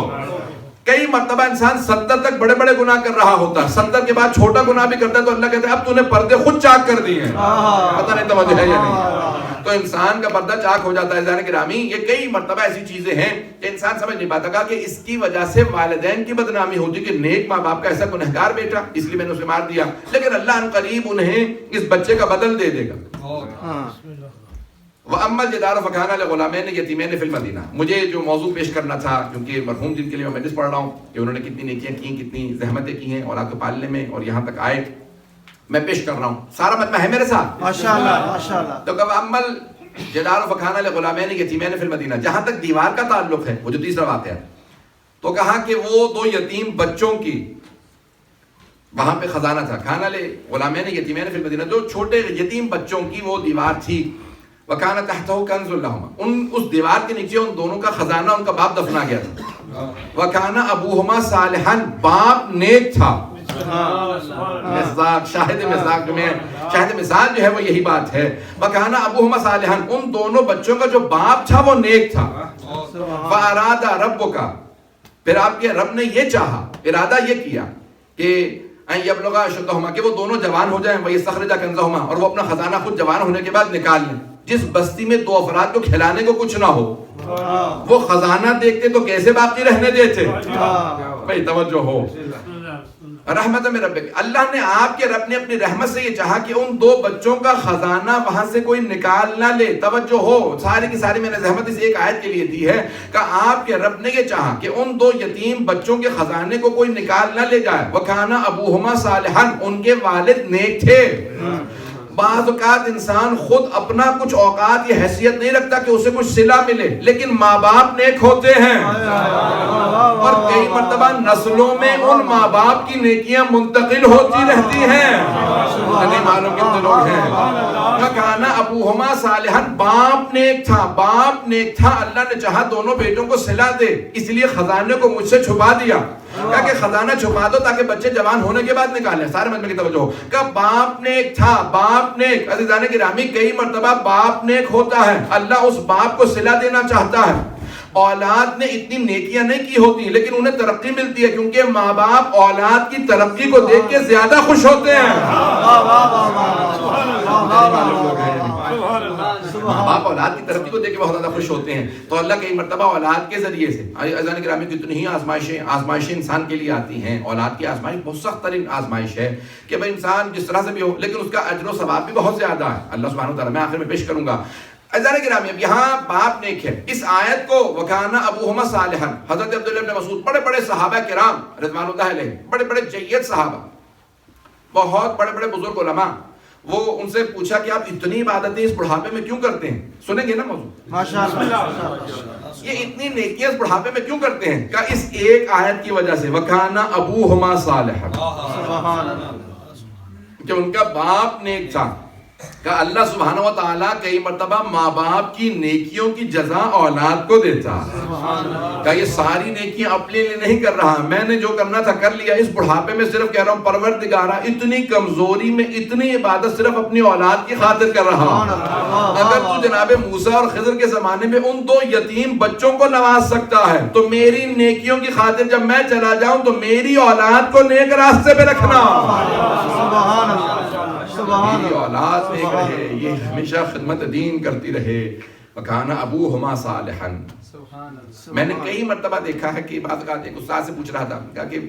کئی مرتبہ انسان 70 تک بڑے بڑے گناہ کر رہا ہوتا ہے، 70 کے بعد چھوٹا گناہ بھی کرتا ہے تو اللہ کہتا ہے اب تو نے پردے خود چاک کر دیے ہیں. پتہ نہیں توجہ ہے یا نہیں. تو انسان کا پردہ چاک ہو جاتا ہے. جانے گرامی، یہ کئی مرتبہ ایسی چیزیں ہیں کہ انسان سمجھ نہیں پاتا کہ اس کی وجہ سے والدین کی بدنامی ہوتی کہ نیک ماں باپ کا ایسا گنہگار بیٹا، اس لیے میں نے اسے مار دیا، لیکن اللہ ان قریب انہیں اس بچے کا بدل دے دے گا. وَأَمَّا الْجِدَارُ فَكَانَ لِغُلَامَيْنِ يَتِيمَيْنِ فِي الْمَدِينَةِ. مجھے جو موضوع پیش کرنا تھا، کیونکہ مرحوم جن کے لیے میں مجلس پڑھ رہا ہوں کہ انہوں نے کتنی نیکیاں کی، کتنی زحمتیں کی ہیں اولاد کو پالنے میں اور یہاں تک آئے، میں پیش کر رہا ہوں. سارا مجمع ہے میرے ساتھ ماشاءاللہ ماشاءاللہ. تو کہ وَأَمَّا الْجِدَارُ فَكَانَ لِغُلَامَيْنِ يَتِيمَيْنِ فِي الْمَدِينَةِ. جہاں تک دیوار کا تعلق ہے، وہ جو تیسرا واقعہ ہے، تو کہا کہ وہ 2 یتیم بچوں کی وہاں پہ خزانہ تھا. کھانا لے غلامین یتیمین فی الْمَدِينَةِ، جو چھوٹے یتیم بچوں کی وہ دیوار تھی. وَكَانَ تَحْتَهُ كَنْزٌ لَهُمَا، اس دیوار کے نیچے ان دونوں کا خزانہ ان کا باپ دفنا گیا تھا. وَكَانَ أَبُوهُمَا صَالِحًا، باپ نیک تھا. مصداق، شاہد مصداق میں شاہد مثال جو ہے وہ یہی بات ہے. وَكَانَ أَبُوهُمَا صَالِحًا، ان دونوں بچوں کا جو باپ تھا وہ نیک تھا. فَأَرَادَ رَبُّكَ، پھر آپ کے رب نے یہ چاہا، ارادہ یہ کیا کہ ان یبلغا اشدہما، کہ وہ دونوں جوان ہو جائیں. وَيَسْتَخْرِجَ كَنْزَهُمَا، اور وہ اپنا خزانہ خود جوان ہونے کے بعد نکال لیں. جس بستی میں 2 افراد کو کھلانے کو کچھ نہ ہو، وہ خزانہ دیکھتے تو کیسے باقی رہنے دیتے. بھائی توجہ ہو. رحمت من ربک، اللہ نے آپ کے رب نے اپنی رحمت سے یہ چاہا کہ ان 2 بچوں کا خزانہ وہاں سے کوئی نکال نہ لے. توجہ ہو، ساری کی ساری میں نے زحمت اس ایک آیت کے لیے دی ہے کہ آپ کے رب نے یہ چاہا کہ ان 2 یتیم بچوں کے خزانے کو کوئی نکال نہ لے جائے. وَكَانَ أَبُوهُمَا صَالِحًا، ان کے والد نیک تھے. بعض اوقات انسان خود اپنا کچھ اوقات یہ حیثیت نہیں رکھتا کہ اسے کچھ صلہ ملے، لیکن ماں باپ نیک ہوتے ہیں، اور کئی مرتبہ نسلوں میں ان ماں باپ کی نیکیاں منتقل ہوتی رہتی ہیں. نہیں معلوم کتنے لوگ ہیں. کانا ابوہما صالحًا، باپ نیک تھا، باپ نیک تھا. اللہ نے چاہا دونوں بیٹوں کو صلہ دے، اس لیے خزانے کو مجھ سے چھپا دیا. کہا کہ خزانہ چھپا دو تاکہ بچے جوان ہونے کے بعد نکالیں. سارے مجمع کی توجہ ہو. کہ باپ نیک تھا، باپ نیک. عزیزان گرامی، کئی مرتبہ باپ نیک ہوتا ہے، اللہ اس باپ کو صلہ دینا چاہتا ہے. اولاد نے اتنی نیکیاں نہیں کی ہوتی لیکن انہیں ترقی ملتی ہے، کیونکہ ماں باپ اولاد کی ترقی کو دیکھ کے زیادہ خوش ہوتے ہیں. ماں باپ اولاد کی ترقی کو دیکھ کے بہت زیادہ خوش ہوتے ہیں. تو اللہ کئی مرتبہ اولاد کے ذریعے سے، عزیزان گرامی، کتنی ہی آزمائشیں انسان کے لیے آتی ہیں. اولاد کی آزمائش بہت سخت ترین آزمائش ہے کہ بھائی انسان جس طرح سے بھی ہو، لیکن اس کا اجر و ثواب بھی بہت زیادہ ہے. اللہ سبحانہ وتعالیٰ، میں آخر میں پیش کروں گا. عزیزان گرامی، اب یہاں باپ نیک ہے. اس آیت کو وَكَانَ أَبُوهُمَا صَالِحًا، حضرت عبداللہ بن مسعود، بڑے بڑے صحابہ کرام رضوان اللہ علیہ، بڑے بڑے جید صحابہ، بہت بڑے بڑے بزرگ علماء، وہ ان سے پوچھا کہ آپ اتنی عبادتیں اس بڑھاپے میں کیوں کرتے ہیں؟ سنیں گے نا موضوع، ماشاءاللہ، یہ اتنی نیکیاں اس بڑھاپے میں کیوں کرتے ہیں؟ کہ اس ایک آیت کی وجہ سے وَكَانَ أَبُوهُمَا صَالِحًا، کہ ان کا باپ نیک تھا. کہ اللہ سبحانہ وتعالیٰ کئی مرتبہ ماں باپ کی نیکیوں کی جزا اولاد کو دیتا. کہ یہ ساری نیکیاں اپنے لیے نہیں کر رہا، میں نے جو کرنا تھا کر لیا، اس بڑھاپے میں صرف کہہ رہا ہوں پروردگارہ اتنی کمزوری میں اتنی عبادت صرف اپنی اولاد کی خاطر کر رہا ہوں. اگر تو جناب موسیٰ اور خضر کے زمانے میں ان 2 یتیم بچوں کو نواز سکتا ہے تو میری نیکیوں کی خاطر جب میں چلا جاؤں تو میری اولاد کو نیک راستے پہ رکھنا. میری اولاد نیک رہے، یہ ہمیشہ خدمت دین کرتی رہے. وَكَانَ أَبُوهُمَا صَالِحًا. میں نے کئی مرتبہ دیکھا ہے کہ بعض اوقات ایک استاد سے پوچھ رہا تھا، کہا کہ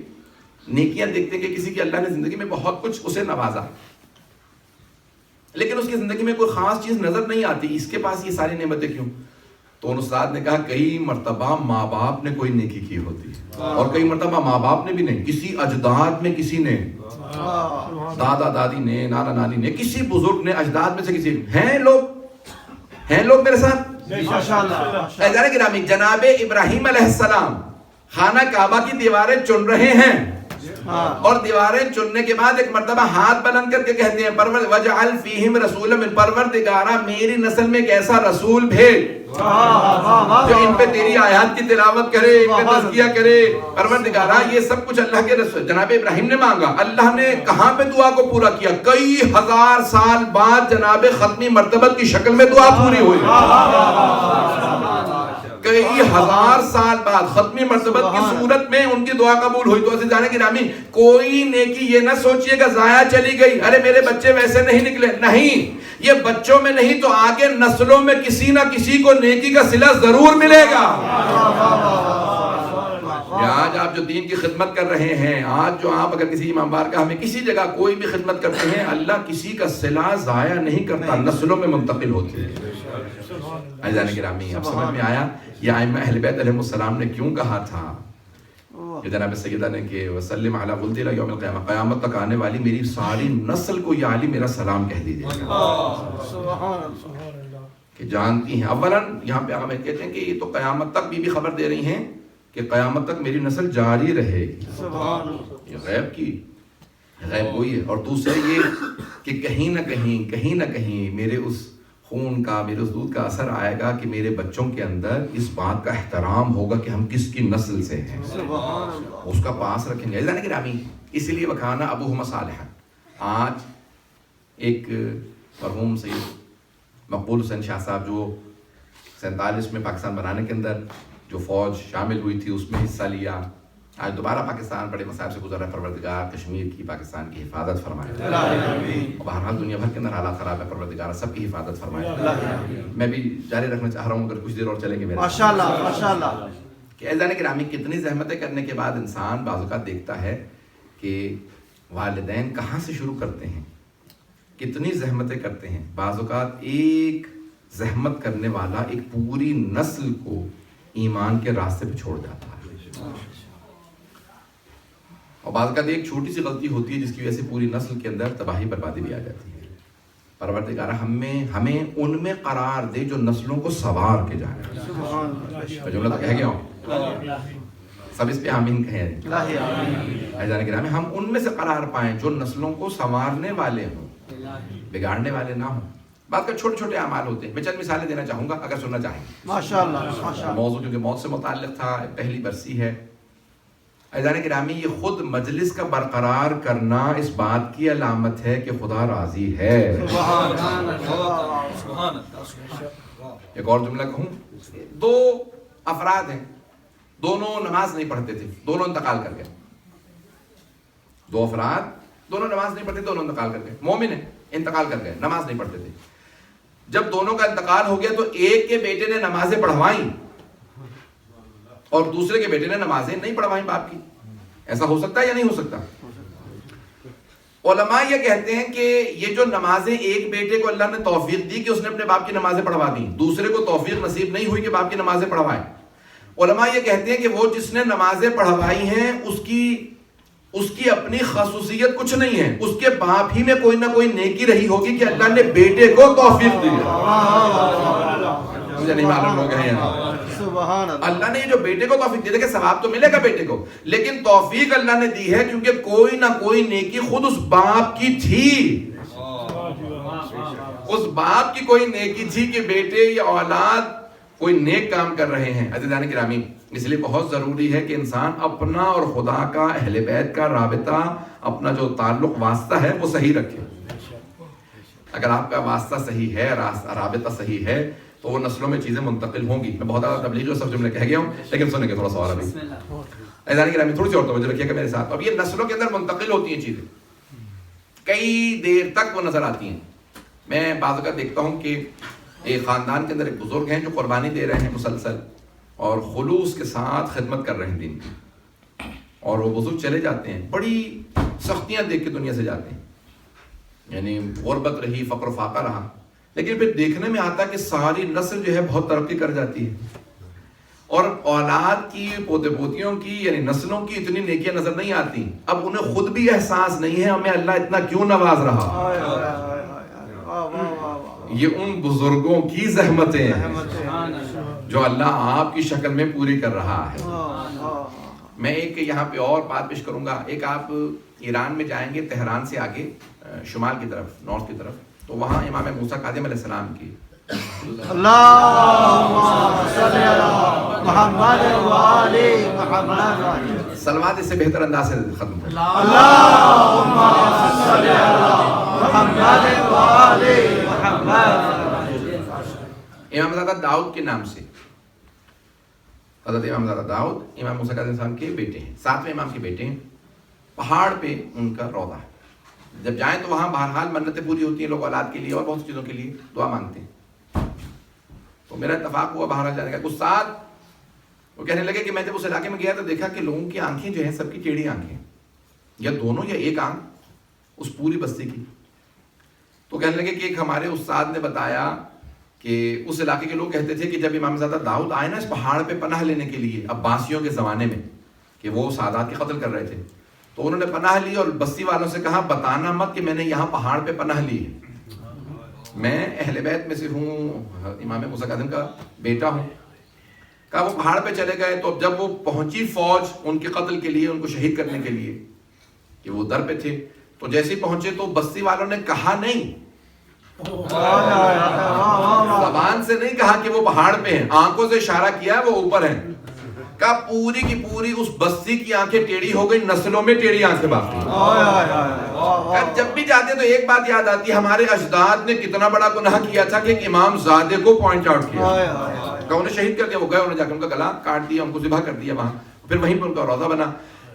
نیکیاں دیکھتے کہ کسی کی اللہ نے زندگی میں بہت کچھ اسے نوازا، لیکن اس کی زندگی میں کوئی خاص چیز نظر نہیں آتی، اس کے پاس یہ ساری نعمتیں کیوں؟ تو ان استاد نے کہا کئی مرتبہ ماں باپ نے کوئی نیکی کی ہوتی ہے، اور کئی مرتبہ ماں باپ نے بھی نہیں، کسی اجداد میں کسی نے، دادا دادی نے، نانا نانی نے، کسی بزرگ نے، اجداد میں سے کسی ہیں لوگ میرے ساتھ. عزیزان گرامی، جناب ابراہیم علیہ السلام خانہ کعبہ کی دیواریں چن رہے ہیں، اور دیواریں چننے کے بعد ایک مرتبہ ہاتھ بلند کر کے کہتے ہیں وَجْعَلْ فِيهِمْ رَسُولًا مِّن، پروردگارہ میری نسل میں ایک ایسا رسول بھیج جو ان پہ تیری آیات کی تلاوت کرے، ان پہ تذکیہ کرے. پروردگارہ یہ سب کچھ اللہ کے رسول جناب ابراہیم نے مانگا، اللہ نے کہاں پہ دعا کو پورا کیا؟ کئی ہزار سال بعد جناب ختمی مرتبت کی شکل میں دعا پوری ہوئی. کئی ہزار سال بعد ختمی مرتبت کی صورت میں ان کی دعا قبول ہوئی. تو عزیزان گرامی، کوئی نیکی یہ نہ سوچئے کہ ضائع چلی گئی، ارے میرے بچے ویسے نہیں نکلے. نہیں، یہ بچوں میں نہیں تو آگے نسلوں میں کسی نہ کسی کو نیکی کا صلہ ضرور ملے گا. آج آپ جو دین کی خدمت کر رہے ہیں، آج جو آپ اگر کسی امام بارگاہ میں کسی جگہ کوئی بھی خدمت کرتے ہیں، اللہ کسی کا صلہ ضائع نہیں کرتا، نسلوں میں منتقل ہوتی ہے. عزیزان گرامی، اب سمجھ میں آیا یہ ائمہ اہل بیت علیہ السلام نے کیوں کہا تھا کہ جناب سیدہ نے کہ وسلم علی ولد یوم القیامہ، قیامت تک آنے والی میری ساری نسل کو یا علی میرا سلام کہہ دیجیے کہ جانتی ہیں. اولاً یہاں پہ ہمیں کہتے ہیں کہ یہ تو قیامت تک بھی خبر دے رہی ہیں کہ قیامت تک میری نسل جاری رہے گی. یہ غیب کی غیب وہی ہے. اور دوسرے یہ کہ کہیں نہ کہیں میرے اس خون کا، میرے اس دودھ کا اثر آئے گا کہ میرے بچوں کے اندر اس بات کا احترام ہوگا کہ ہم کس کی نسل سے ہیں، اس کا پاس رکھیں گے. عزیزان گرامی، اس لیے وَكَانَ أَبُوهُمَا صَالِحًا. آج ایک مرحوم سید مقبول حسین شاہ صاحب جو 47 میں پاکستان بنانے کے اندر جو فوج شامل ہوئی تھی اس میں حصہ لیا، آج دوبارہ پاکستان بڑے مصائب سے گزر رہا ہے. پروردگار کشمیر کی، پاکستان کی حفاظت فرمائے. بہرحال دنیا بھر کے اندر حالات خراب ہے، پروردگار سب کی حفاظت فرمائے. میں بھی جاری رکھنا چاہ رہا ہوں، اگر کچھ دیر اور چلیں گے میرے ماشاءاللہ. کہ عزیزان گرامی، کتنی زحمتیں کرنے کے بعد انسان بعض اوقات دیکھتا ہے کہ والدین کہاں سے شروع کرتے ہیں، کتنی زحمتیں کرتے ہیں. بعض اوقات ایک زحمت کرنے والا ایک پوری نسل کو ایمان کے راستے پہ چھوڑ جاتا ہے. اور بعض اوقات ایک چھوٹی سی غلطی ہوتی ہے جس کی وجہ سے پوری نسل کے اندر تباہی بربادی بھی آ جاتی ہے. پروردگار ہمیں ان میں قرار دے جو نسلوں کو سوار کے جائیں. جملہ تو کہہ گیا ہوں، سب اس پہ آمین کہیں. عزیزان گرامی، ہم ان میں سے قرار پائیں جو نسلوں کو سنوارنے والے ہوں، بگاڑنے والے نہ ہوں. بات کا چھوٹے چھوٹے اعمال ہوتے ہیں. میں چند مثالیں دینا چاہوں گا اگر سننا چاہیں. ماشاءاللہ. موضوع کیونکہ موت سے متعلق تھا، پہلی برسی ہے. عزیزان گرامی، یہ خود مجلس کا برقرار کرنا اس بات کی علامت ہے کہ خدا راضی ہے. ایک اور جملہ کہوں، دو افراد ہیں، دونوں نماز نہیں پڑھتے تھے، دونوں انتقال کر گئے. دو افراد دونوں نماز نہیں پڑھتے، دونوں انتقال کر گئے. مومن ہیں، انتقال کر گئے، نماز نہیں پڑھتے تھے. جب دونوں کا انتقال ہو گیا تو ایک کے بیٹے نے نمازیں پڑھوائیں اور دوسرے کے بیٹے نے نمازیں نہیں پڑھوائیں باپ کی. ایسا ہو سکتا ہے یا نہیں ہو سکتا؟ علماء یہ کہتے ہیں کہ یہ جو نمازیں ایک بیٹے کو اللہ نے توفیق دی کہ اس نے اپنے باپ کی نمازیں پڑھوا دی، دوسرے کو توفیق نصیب نہیں ہوئی کہ باپ کی نمازیں پڑھوائیں. علماء یہ کہتے ہیں کہ وہ جس نے نمازیں پڑھوائی ہیں اس کی اپنی خصوصیت کچھ نہیں ہے، اس کے باپ ہی میں کوئی نہ کوئی نیکی رہی ہوگی کہ اللہ نے بیٹے کو توفیق دی. مجھے نہیں معلوم لوگ ہیں یہاں. اللہ نے جو بیٹے کو توفیق دی، دیکھیں ثواب تو ملے گا بیٹے کو، لیکن توفیق اللہ نے دی ہے کیونکہ کوئی نہ کوئی نیکی خود اس باپ کی تھی. اس باپ کی کوئی نیکی تھی کہ بیٹے یا اولاد کوئی نیک کام کر رہے ہیں. عزیزان گرامی، اس لیے بہت ضروری ہے کہ انسان اپنا اور خدا کا، اہل بیت کا رابطہ، اپنا جو تعلق واسطہ ہے وہ صحیح رکھے. اگر آپ کا واسطہ صحیح ہے، رابطہ صحیح ہے، تو وہ نسلوں میں چیزیں منتقل ہوں گی. میں بہت زیادہ تبلیغ اور سب جملے کہہ گیا ہوں، لیکن سنیں گے تھوڑا سا اور ابھی. عزیزان گرامی، تھوڑی سی اور توجہ رکھیے گا میرے ساتھ. اب یہ نسلوں کے اندر منتقل ہوتی ہیں چیزیں، کئی دیر تک وہ نظر آتی ہیں. میں بعض اوقات دیکھتا ہوں کہ ایک خاندان کے اندر ایک بزرگ ہیں جو قربانی دے رہے ہیں مسلسل اور خلوص کے ساتھ خدمت کر رہے ہیں دین کی، اور وہ بزرگ چلے جاتے ہیں، بڑی سختیاں دیکھ کے دنیا سے جاتے ہیں. یعنی غربت رہی، فقر و فاقہ رہا، لیکن پھر دیکھنے میں آتا کہ ساری نسل جو ہے بہت ترقی کر جاتی ہے، اور اولاد کی، پوتے پوتیوں کی، یعنی نسلوں کی اتنی نیکیاں نظر نہیں آتی. اب انہیں خود بھی احساس نہیں ہے ہمیں اللہ اتنا کیوں نواز رہا. یہ ان بزرگوں کی زحمتیں ہیں جو اللہ آپ کی شکل میں پوری کر رہا ہے. میں ایک یہاں پہ اور بات پیش کروں گا. ایک آپ ایران میں جائیں گے، تہران سے آگے شمال کی طرف، نارتھ کی طرف، تو وہاں امام موسیٰ کاظم علیہ السلام کی صلوات اس سے بہتر انداز سے ختم ہو. امام زادہ داؤد کے نام سے، حضرت امام زادہ داؤد امام موسیٰ کاظم السلام کے بیٹے ہیں، 7ویں امام کے بیٹے ہیں. پہاڑ پہ ان کا روضہ ہے. جب جائیں تو وہاں بہرحال منتیں پوری ہوتی ہیں، لوگ اولاد کے لیے اور بہت سی چیزوں کے لیے دعا مانگتے ہیں. تو میرا اتفاق ہوا بہرحال جانے کا. کچھ ساتھ وہ کہنے لگے کہ میں جب اس علاقے میں گیا تو دیکھا کہ لوگوں کی آنکھیں جو ہیں سب کی ٹیڑھی آنکھیں، یا دونوں یا ایک آنکھ اس پوری بستی کی. تو کہنے لگے کہ ایک ہمارے استاد نے بتایا کہ اس علاقے کے لوگ کہتے تھے کہ جب امام زادہ داؤد آئے نا اس پہاڑ پہ پناہ لینے کے لیے عباسیوں کے زمانے میں، کہ وہ سادات کے قتل کر رہے تھے، تو انہوں نے پناہ لی اور بستی والوں سے کہا بتانا مت کہ میں نے یہاں پہاڑ پہ پناہ لی ہے، میں اہل بیت میں سے ہوں، امام موسیٰ کاظم کا بیٹا ہوں. کہا وہ پہاڑ پہ چلے گئے. تو جب وہ پہنچی فوج ان کے قتل کے لیے، ان کو شہید کرنے کے لیے، کہ وہ در پہ تھے، تو جیسے ہی پہنچے تو بستی والوں نے کہا نہیں، زبان سے نہیں کہا کہ وہ پہاڑ پہ ہیں، آنکھوں سے اشارہ کیا وہ اوپر ہیں. کہا پوری کی پوری اس بستی کی آنکھیں ٹیڑھی ہو گئی، نسلوں میں ٹیڑھی آنکھیں باقی. جب بھی جاتے تو ایک بات یاد آتی ہے، ہمارے اجداد نے کتنا بڑا گناہ کیا تھا کہ ایک امام زادے کو پوائنٹ آؤٹ کیا، کہ انہیں شہید کر دیا. وہ گئے، انہوں نے جا کے ان کا گلا کاٹ دیا، ان کو ذبح کر دیا وہاں، پھر وہیں پر ان کا روضہ بنا.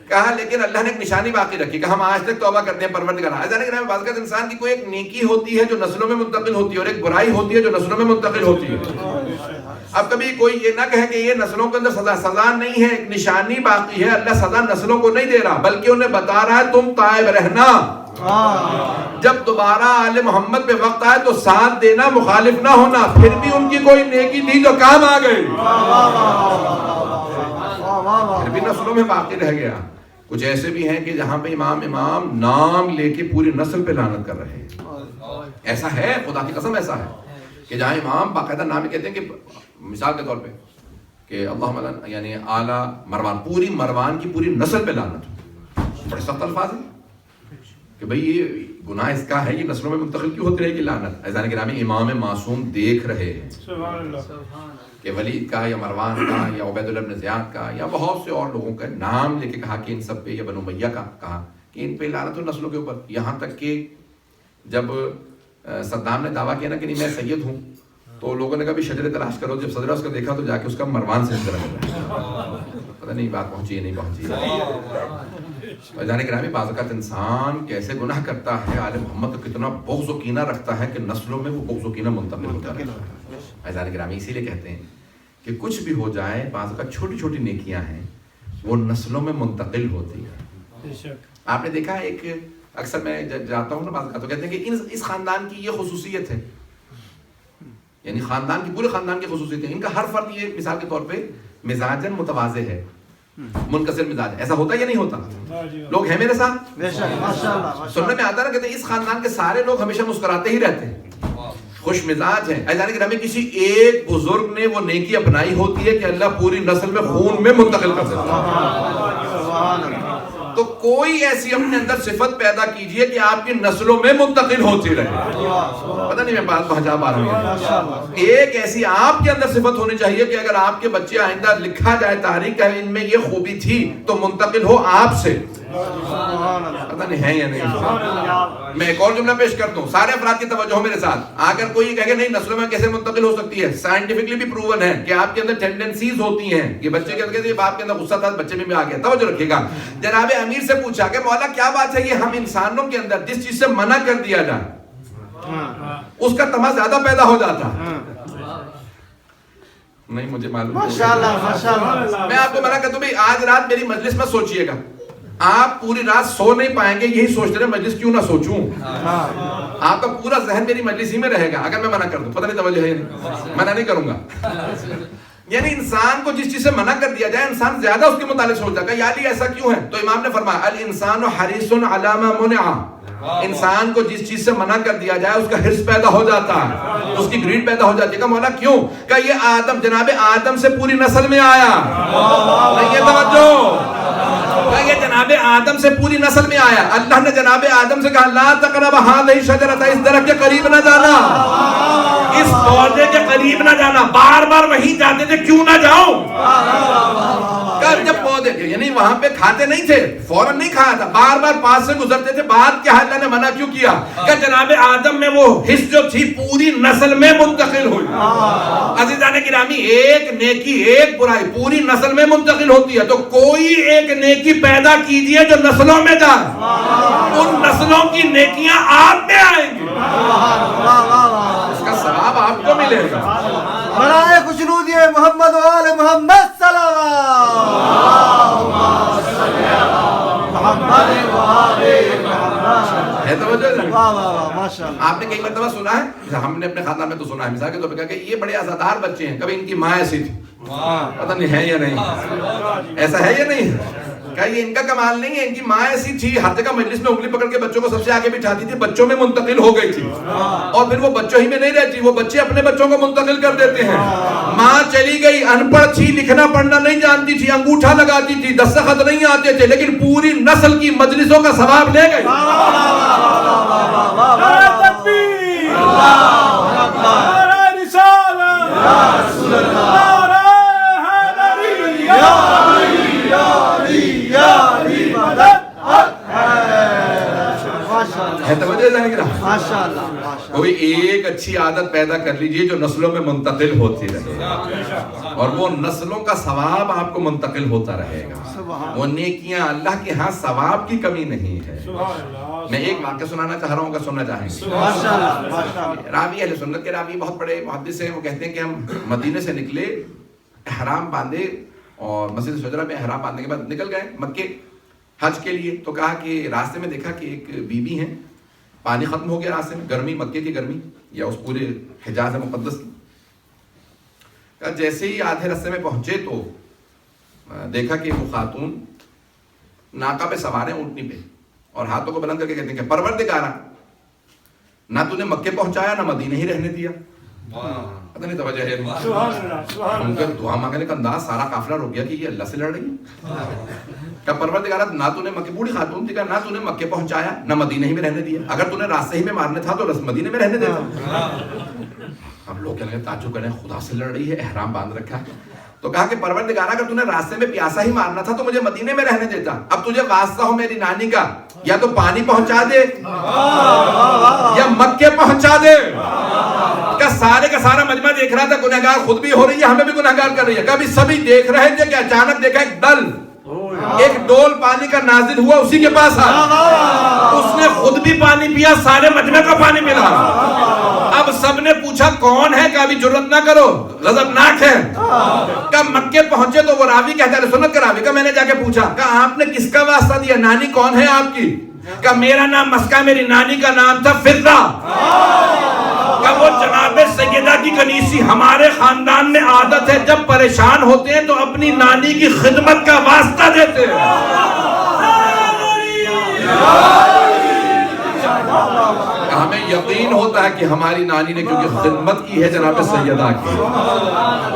کہا لیکن اللہ نے ایک نشانی باقی رکھی کہ ہم آج تک توبہ کرتے ہیں پروردگار. بعض اوقات انسان کی کوئی ایک نیکی ہوتی ہے جو نسلوں میں منتقل ہوتی ہے، اور ایک برائی ہوتی ہے جو نسلوں میں منتقل ہوتی ہے. اب کبھی کوئی یہ نہ کہے کہ یہ نسلوں کے اندر سزا نہیں ہے، ایک نشانی باقی ہے. اللہ سزا نسلوں کو نہیں دے رہا بلکہ انہیں بتا رہا ہے تم تائب رہنا، جب دوبارہ آل محمد پہ وقت آئے تو ساتھ دینا، مخالف نہ ہونا. پھر بھی ان کی کوئی نیکی تھی جو کام آ گئی، پھر بھی نسلوں میں باقی رہ گیا. کچھ ایسے بھی ہیں کہ جہاں پہ امام نام لے کے پوری نسل پہ لعنت کر رہے ہیں. ایسا ہے، خدا کی قسم ایسا ہے کہ جہاں امام باقاعدہ نام کہتے ہیں کہ مثال کے طور پہ کہ اللہم یعنی اعلیٰ مروان، پوری مروان کی پوری نسل پہ لعنت. بڑے سخت الفاظ ہیں کہ بھئی یہ گناہ اس کا ہے، یہ نسلوں میں منتقل کیوں ہوتی رہے گی لعنت. عزیزان گرامی، امام معصوم دیکھ رہے ہیں سبحان اللہ کہ ولید کا یا مروان کا یا عبید اللہ بن زیاد کا یا بہت سے اور لوگوں کا نام لے کے کہا کہ ان سب پہ، یا بنو امیہ کا کہا کہ ان پہ لعنت ہو نسلوں کے اوپر. یہاں تک کہ جب صدام نے دعویٰ کیا نا کہ نہیں میں سید ہوں، تو لوگوں نے کہا بھی شجرے تلاش کرو. جب صدرہ اس کا دیکھا تو جا کے اس کا مروان سے ذکر کرا. پتہ نہیں بات پہنچی ہے نہیں پہنچی. جانے گرامی، بعض اوقات انسان کیسے گناہ کرتا ہے، آل محمد کو کتنا بغض و کینہ رکھتا ہے کہ نسلوں میں وہ بغض و کینہ منتقل ہوتا ہے. جانے گرامی، اسی لیے کہتے ہیں کہ کچھ بھی ہو جائے، بعض اوقات چھوٹی چھوٹی نیکیاں ہیں وہ نسلوں میں منتقل ہوتی ہیں. آپ نے دیکھا ایک اکثر میں جاتا ہوں نا بعض اوقات تو کہتے ہیں کہ اس خاندان کی یہ خصوصیت ہے، یعنی خاندان کی، پورے خاندان کی خصوصیت ہے. ان کا ہر فرد یہ مثال کے طور پہ مزاجن متواضع ہے، منکسر مزاج ہے. ایسا ہوتا یا نہیں ہوتا؟ لوگ ہیں میرے ساتھ؟ سننے میں آتا ہے نا، کہتے ہیں اس خاندان کے سارے لوگ ہمیشہ مسکراتے ہی رہتے ہیں، خوش مزاج ہیں. ایسا کہ ہمیں کسی ایک بزرگ نے وہ نیکی اپنائی ہوتی ہے کہ اللہ پوری نسل میں خون میں منتقل کر سکتا ہے. تو کوئی ایسی اپنے اندر صفت پیدا کیجئے کہ آپ کی نسلوں میں منتقل ہوتی رہے. پتہ نہیں میں بات پہنچا پا رہا ہوں. ایک ایسی آپ کے اندر صفت ہونی چاہیے کہ اگر آپ کے بچے آئندہ لکھا جائے تاریخ ہے ان میں یہ خوبی تھی تو منتقل ہو آپ سے. پتہ نہیں ہے یا نہیں. میں ایک اور جملہ پیش کرتا ہوں، سارے افراد کی توجہ ہو میرے ساتھ. اگر کوئی کہے کہ نہیں نسلوں میں کیسے منتقل ہو سکتی ہے، سائنٹیفکلی بھی پروون ہے کہ آپ کے اندر ٹینڈنسیز ہوتی ہیں کہ بچے کے اندر، باپ کے اندر غصہ تھا بچے میں بھی آ گیا. توجہ رکھیے گا. جناب امیر سے پوچھا کہ مولا کیا بات ہے یہ ہم انسانوں کے اندر جس چیز سے منع کر دیا جائے اس کا تمہ زیادہ پیدا ہو جاتا ہے. نہیں مجھے معلوم، میں آپ کو منع کرتا ہوں بھائی آج رات میری مجلس میں سوچئے گا. آپ پوری رات سو نہیں پائیں گے، یہی سوچتے رہے مجلس کیوں نہ سوچوں. آپ کا پورا ذہن میری مجلس ہی میں رہے گا اگر میں منع کر دوں. پتہ نہیں توجہ ہے نہیں، منع نہیں کروں گا. یعنی انسان کو جس چیز سے منع کر دیا جائے انسان زیادہ اس کے متعلق سوچتا ہے کہ یا علی ایسا کیوں ہے. تو امام نے فرمایا الانسان حریص علی ما منع. انسان کو جس چیز سے منع کر دیا جائے اس کا حرص پیدا ہو جاتا ہے، اس کی گریڈ پیدا ہو جاتی ہے. کہ مولا کیوں؟ کہ یہ آدم، جناب آدم سے پوری نسل میں آیا. نہیں یہ توجہ، کہ یہ جناب آدم سے پوری نسل میں آیا. اللہ نے جناب آدم سے کہا لا تقرب هذه الشجرة، اس درخت کے قریب نہ جانا، اس پودے کے قریب نہ جانا. بار بار وہیں جاتے تھے، کیوں نہ جاؤں؟ جب پودے یعنی وہاں پہ کھاتے نہیں تھے، فوراً نہیں کھایا تھا، بار بار پاس سے گزرتے تھے. بات کیا اللہ نے منع کیوں کیا؟ کہ جناب آدم میں وہ حص جو تھی پوری نسل میں منتقل ہوئی. عزیزان گرامی، ایک نیکی ایک برائی پوری نسل میں منتقل ہوتی ہے. تو کوئی ایک نیکی پیدا کیجئے جو نسلوں میں جائے، ان نسلوں کی نیکیاں آپ میں آئیں گی، اس کا ثواب آپ کو ملے گا. برائے خوشنودی محمد و آل محمد صلوات. آپ نے کئی مرتبہ سنا ہے، ہم نے اپنے خاندان میں تو سنا ہے، مثال کے طور پہ کہا کہ یہ بڑے عزادار بچے ہیں، کبھی ان کی ماں ایسی تھی. پتہ نہیں ہے یا نہیں، ایسا ہے یا نہیں؟ کہ یہ ان کا کمال نہیں ہے، ان کی ماں ایسی تھی، ہر جگہ مجلس میں انگلی پکڑ کے بچوں کو سب سے آگے بٹھاتی تھی، بچوں میں منتقل ہو گئی تھی. اور پھر وہ بچوں ہی میں نہیں رہتی، وہ بچے اپنے بچوں کو منتقل کر دیتے ہیں. ماں چلی گئی، ان پڑھ تھی، لکھنا پڑھنا نہیں جانتی تھی، انگوٹھا لگاتی تھی، دستخط نہیں آتے تھے، لیکن پوری نسل کی مجلسوں کا ثواب لے گئی. نعرہ تکبیر، نعرہ رسالت، نعرہ حیدری، یا علی، یا علی، یا علی مدد. ہے توجہ نہیں کرا. ماشاءاللہ. کوئی ایک اچھی عادت پیدا کر لیجئے جو نسلوں میں منتقل ہوتی رہے، اور وہ نسلوں کا ثواب آپ کو منتقل ہوتا رہے گا۔ وہ نیکیاں اللہ کے ہاں ثواب کی کمی نہیں ہے۔ میں ایک واقعہ سنانا چاہ رہا ہوں، اگر سننا چاہیں گے۔ راوی اہل سنت کے راوی بہت بڑے محدث ہیں، وہ کہتے ہیں کہ ہم مدینے سے نکلے، احرام باندھے، اور مسجد شجرہ میں احرام باندھنے کے بعد نکل گئے مکے حج کے لیے۔ تو کہا کہ راستے میں دیکھا کہ ایک بی بی ہیں، پانی ختم ہو گیا راستے میں، گرمی، مکے کی گرمی یا اس پورے حجاز مقدس کی۔ کہا جیسے ہی آدھے راستے میں پہنچے تو دیکھا کہ وہ خاتون ناقہ پہ سوار ہیں، اونٹنی پہ، اور ہاتھوں کو بلند کر کے کہتے ہیں کہ پروردگارا، نہ تو نے مکے پہنچایا نہ مدینے ہی رہنے دیا۔ پتہ نہیں توجہ ہے، ان کا دعا مانگنے کا انداز، سارا قافلہ رک گیا کہ یہ اللہ سے لڑ رہی ہے۔ کہ پروردگارا، نہ تو نے مکے، بوڑھی خاتون تھی، نہ تو نے مکے پہنچایا نہ مدینے ہی میں رہنے دیا، اگر تو نے راستے ہی میں مارنے تھا تو مدینے میں رہنے دیتا۔ اب لوگ کہنے لگے تعجب کریں، خدا سے لڑ رہی ہے، احرام باندھ رکھا ہے۔ تو کہا کہ پروردگارا، اگر تو نے راستے میں پیاسا ہی مارنا تھا تو مجھے مدینے میں رہنے دیتا، اب تجھے واسطہ ہو میری نانی کا، یا تو پانی پہنچا دے یا مکے پہنچا دے۔ کہ سارے کا سارا مجمع دیکھ رہا تھا، گنہگار خود بھی ہو رہی ہے، ہمیں بھی گنہگار کر رہی ہے۔ کبھی سبھی دیکھ رہے تھے کہ اچانک دیکھا ایک ڈول پانی کا نازل ہوا، اسی کے پاس آیا، اس نے خود بھی پانی پیا، سارے مجمع کا پانی ملا۔ اب سب نے پوچھا کون ہے؟ کہ ابھی جرت نہ کرو، غضبناک ہے۔ کہ مکے پہنچے تو وہ راوی کہتا ہے، سنت کا راوی، کہ میں نے جا کے پوچھا کہ آپ نے کس کا واسطہ دیا، نانی کون ہے آپ کی؟ کہ میرا نام مسکا، میری نانی کا نام تھا فضہ۔ کہ وہ جناب سیدہ کی کنیسی، ہمارے خاندان میں عادت ہے جب پریشان ہوتے ہیں تو اپنی نانی کی خدمت کا واسطہ دیتے ہیں۔ ہمیں یقین ہوتا ہے کہ ہماری نانی نے کیونکہ خدمت کی ہے جناب سیدہ کی،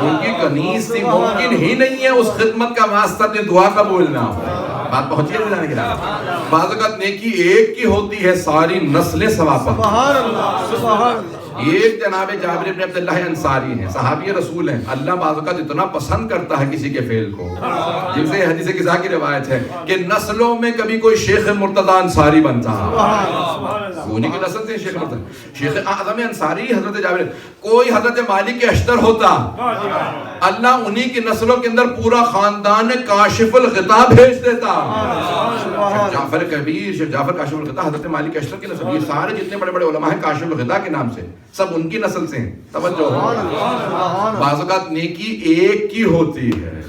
ان کی کنیز تھی، ممکن ہی نہیں ہے اس خدمت کا واسطہ دے دعا قبول نہ ہو۔ بات پہنچی ہے جانے کے بعد، بعض اوقات نیکی ایک کی ہوتی ہے، ساری نسلیں ثواب پاتی ہیں۔ سبحان اللہ، سبحان اللہ۔ ایک جناب جابر بن عبداللہ انصاری ہیں، صحابی رسول ہیں۔ اللہ بعض اوقات اتنا پسند کرتا ہے کسی کے فعل کو، جن سے حدیث قضا کی روایت ہے کہ نسلوں میں کبھی کوئی شیخ مرتضی انصاری بنتا، انہی کی نسل سے شیخ مرتضی، شیخ اعظم انصاری حضرت جابر، کوئی حضرت مالک اشتر ہوتا، اللہ انہی کی نسلوں کے اندر پورا خاندان کاشف الغطا بھیج دیتا۔ شیخ جعفر کبیر، شیخ جعفر کاشف الغطا، حضرت مالک اشتر کی نسل، یہ سارے جتنے بڑے بڑے علماء ہیں کاشف الغطا کے نام سے، سب ان کی نسل سے ہیں۔ توجہ ہو، بعض اوقات نیکی ایک کی ہوتی ہے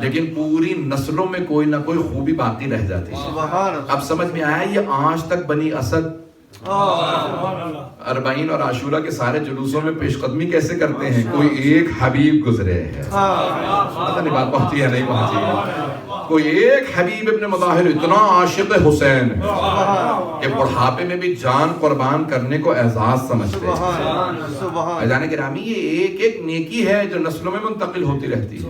لیکن پوری نسلوں میں کوئی نہ کوئی خوبی باقی رہ جاتی ہے۔ اب سمجھ میں آیا یہ آج تک بنی اسد اربعین اور عاشورہ کے سارے جلوسوں میں پیش قدمی کیسے کرتے ہیں؟ کوئی ایک حبیب گزرے ہے، پتہ نہیں بات پہنچی ہے نہیں پہنچی ہے، کوئی ایک حبیب ابن مظاہر اتنا عاشق حسین ہے کہ بڑھاپے میں بھی جان قربان کرنے کو اعزاز سمجھتے ہیں۔ عزیزان گرامی، یہ ایک ایک نیکی ہے جو نسلوں میں منتقل ہوتی رہتی ہے۔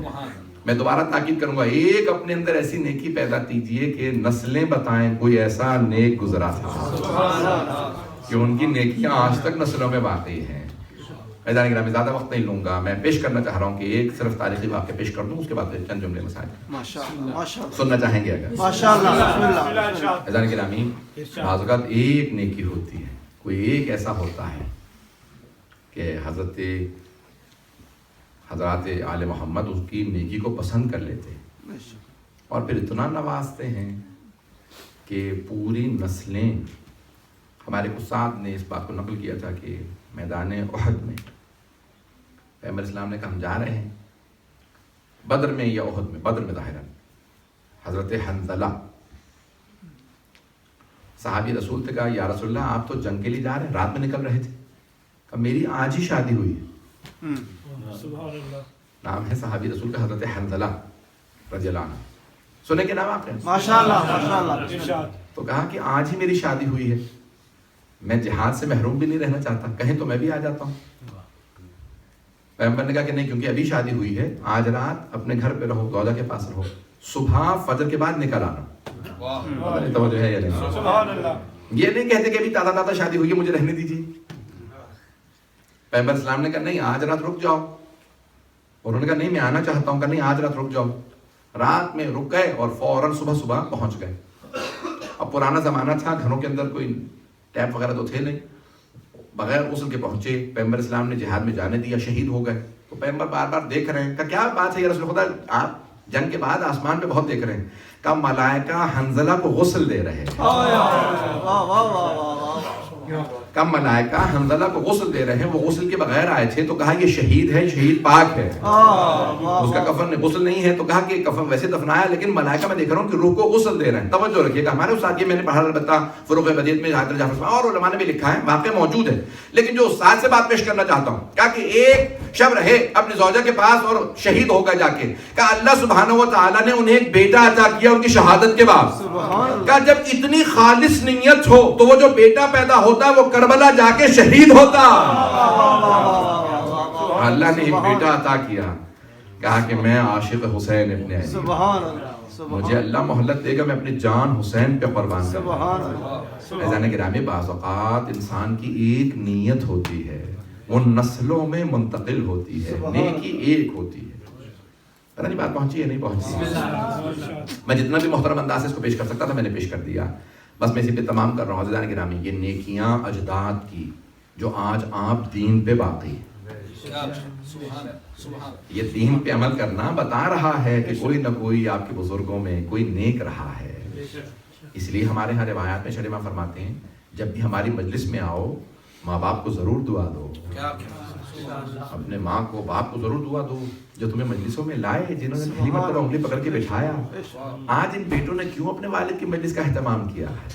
میں دوبارہ تاکید کروں گا، ایک اپنے اندر ایسی نیکی پیدا کیجئے کہ نسلیں بتائیں کوئی ایسا نیک گزرا تھا کہ ان کی نیکیاں آج تک نسلوں میں باقی ہیں۔ عزیزان گرامی، زیادہ وقت نہیں لوں گا، میں پیش کرنا چاہ رہا ہوں کہ ایک صرف تاریخی واقعہ پیش کر دوں، اس کے بعد چند جملے مسائل سننا چاہیں گے اگر؟ عزیزان گرامی، بعض اوقات ایک نیکی ہوتی ہے، کوئی ایک ایسا ہوتا ہے کہ حضرات آل محمد اس کی نیکی کو پسند کر لیتے ہیں اور پھر اتنا نوازتے ہیں کہ پوری نسلیں، ہمارے استاد نے اس بات کو نقل کیا تھا کہ میدان احد میں پیغمبر اسلام نے کہا ہم جا رہے ہیں، بدر میں یا احد میں، بدر میں ظاہراً، حضرت حنظلہ صحابی رسول سے کہا یا رسول اللہ آپ تو جنگ کے لیے جا رہے ہیں، رات میں نکل رہے تھے، کہا میری آج ہی شادی ہوئی ہے۔ نام ہے صحابی رسول کا حضرت حنظلہ رضی اللہ عنہ، سنے کے نام آپ نے؟ ماشاءاللہ۔ تو کہا کہ آج ہی میری شادی ہوئی ہے، میں جہاد سے محروم بھی نہیں رہنا چاہتا، کہیں تو میں بھی آ جاتا ہوں۔ پیغمبر نے کہا کہ نہیں، کیونکہ ابھی شادی ہوئی ہے، آج رات اپنے گھر پہ رہو، زوجہ کے پاس رہو، صبح فجر کے بعد نکل آنا۔ توجہ ہے یا نہیں؟ یہ نہیں کہتے کہ ابھی تازہ شادی ہوئی ہے مجھے رہنے دیجیے۔ پیغمبر اسلام نے کہا نہیں آج رات رک جاؤ، انہوں نے کہا نہیں میں آنا چاہتا ہوں، کہا نہیں آج رات رک جاؤ۔ رات میں رک گئے اور فوراً صبح پہنچ گئے۔ اب پرانا زمانہ تھا، گھروں کے اندر کوئی ٹیپ وغیرہ تو تھے نہیں، بغیر غسل کے پہنچے، پیغمبر اسلام نے جہاد میں جانے دیا، شہید ہو گئے. تو پیغمبر بار بار دیکھ رہے ہیں کہ کیا بات ہے یا رسول خدا، آپ جنگ کے بعد آسمان پہ بہت دیکھ رہے ہیں کہ ملائکہ حنظلہ کو غسل دے رہے ہیں. کم ملائکہ حنظلہ کو غسل دے رہے ہیں، وہ غسل کے بغیر آئے تھے تو کہا یہ شہید ہے، شہید پاک ہے. اس کا کفن غسل نہیں ہے تو کہا کہ کفن ویسے دفنایا، لیکن ملائکہ میں دیکھ رہا ہوں کہ روح کو غسل دے رہے ہیں. توجہ رکھیے گا، ہمارے استاد، یہ میں نے پڑھا البتہ فروغ بدیعت میں حضرت جعفر اور علماء نے بھی لکھا ہے، واقع موجود ہے. لیکن جو استاد سے بات پیش کرنا چاہتا ہوں کیا کہ ایک شب رہے اپنی زوجہ کے پاس اور شہید ہو گئے جا کے. کہا اللہ سبحانہ و تعالیٰ نے انہیں ایک بیٹا عطا کیا ان کی شہادت کے بعد. کہا جب اتنی خالص نیت ہو تو وہ جو بیٹا پیدا ہوتا ہے وہ کربلا جا کے شہید ہوتا. اللہ نے ایک بیٹا عطا کیا، کہا کہ میں عاشق حسین ابن علی، مجھے اللہ مہلت دے گا، میں اپنی جان حسین پہ قربان کروں. عزیزان گرامی، بعض اوقات انسان کی ایک نیت ہوتی ہے، وہ نسلوں میں منتقل ہوتی ہے، نیکی ایک ہوتی ہے. پتہ نہیں بات پہنچی ہے نہیں پہنچی. میں جتنا بھی محترم انداز سے اس کو پیش کر سکتا تھا میں نے پیش کر دیا. بس میں اسی پہ تمام کر رہا ہوں. عزیزان گرامی، یہ نیکیاں اجداد کی جو آج آپ دین پہ باقی ہیں، یہ دین پہ عمل کرنا بتا رہا ہے کہ کوئی نہ کوئی آپ کے بزرگوں میں کوئی نیک رہا ہے. اس لیے ہمارے ہاں روایات میں شریعہ فرماتے ہیں جب بھی ہماری مجلس میں آؤ ماں باپ کو ضرور دعا دو. اپنے ماں کو باپ کو ضرور دعا دو جو تمہیں مجلسوں میں لائے، جنہوں نے پہلی مرتبہ انگلی پکڑ کے بٹھایا. آج ان بیٹوں نے کیوں اپنے والد کی مجلس کا اہتمام کیا ہے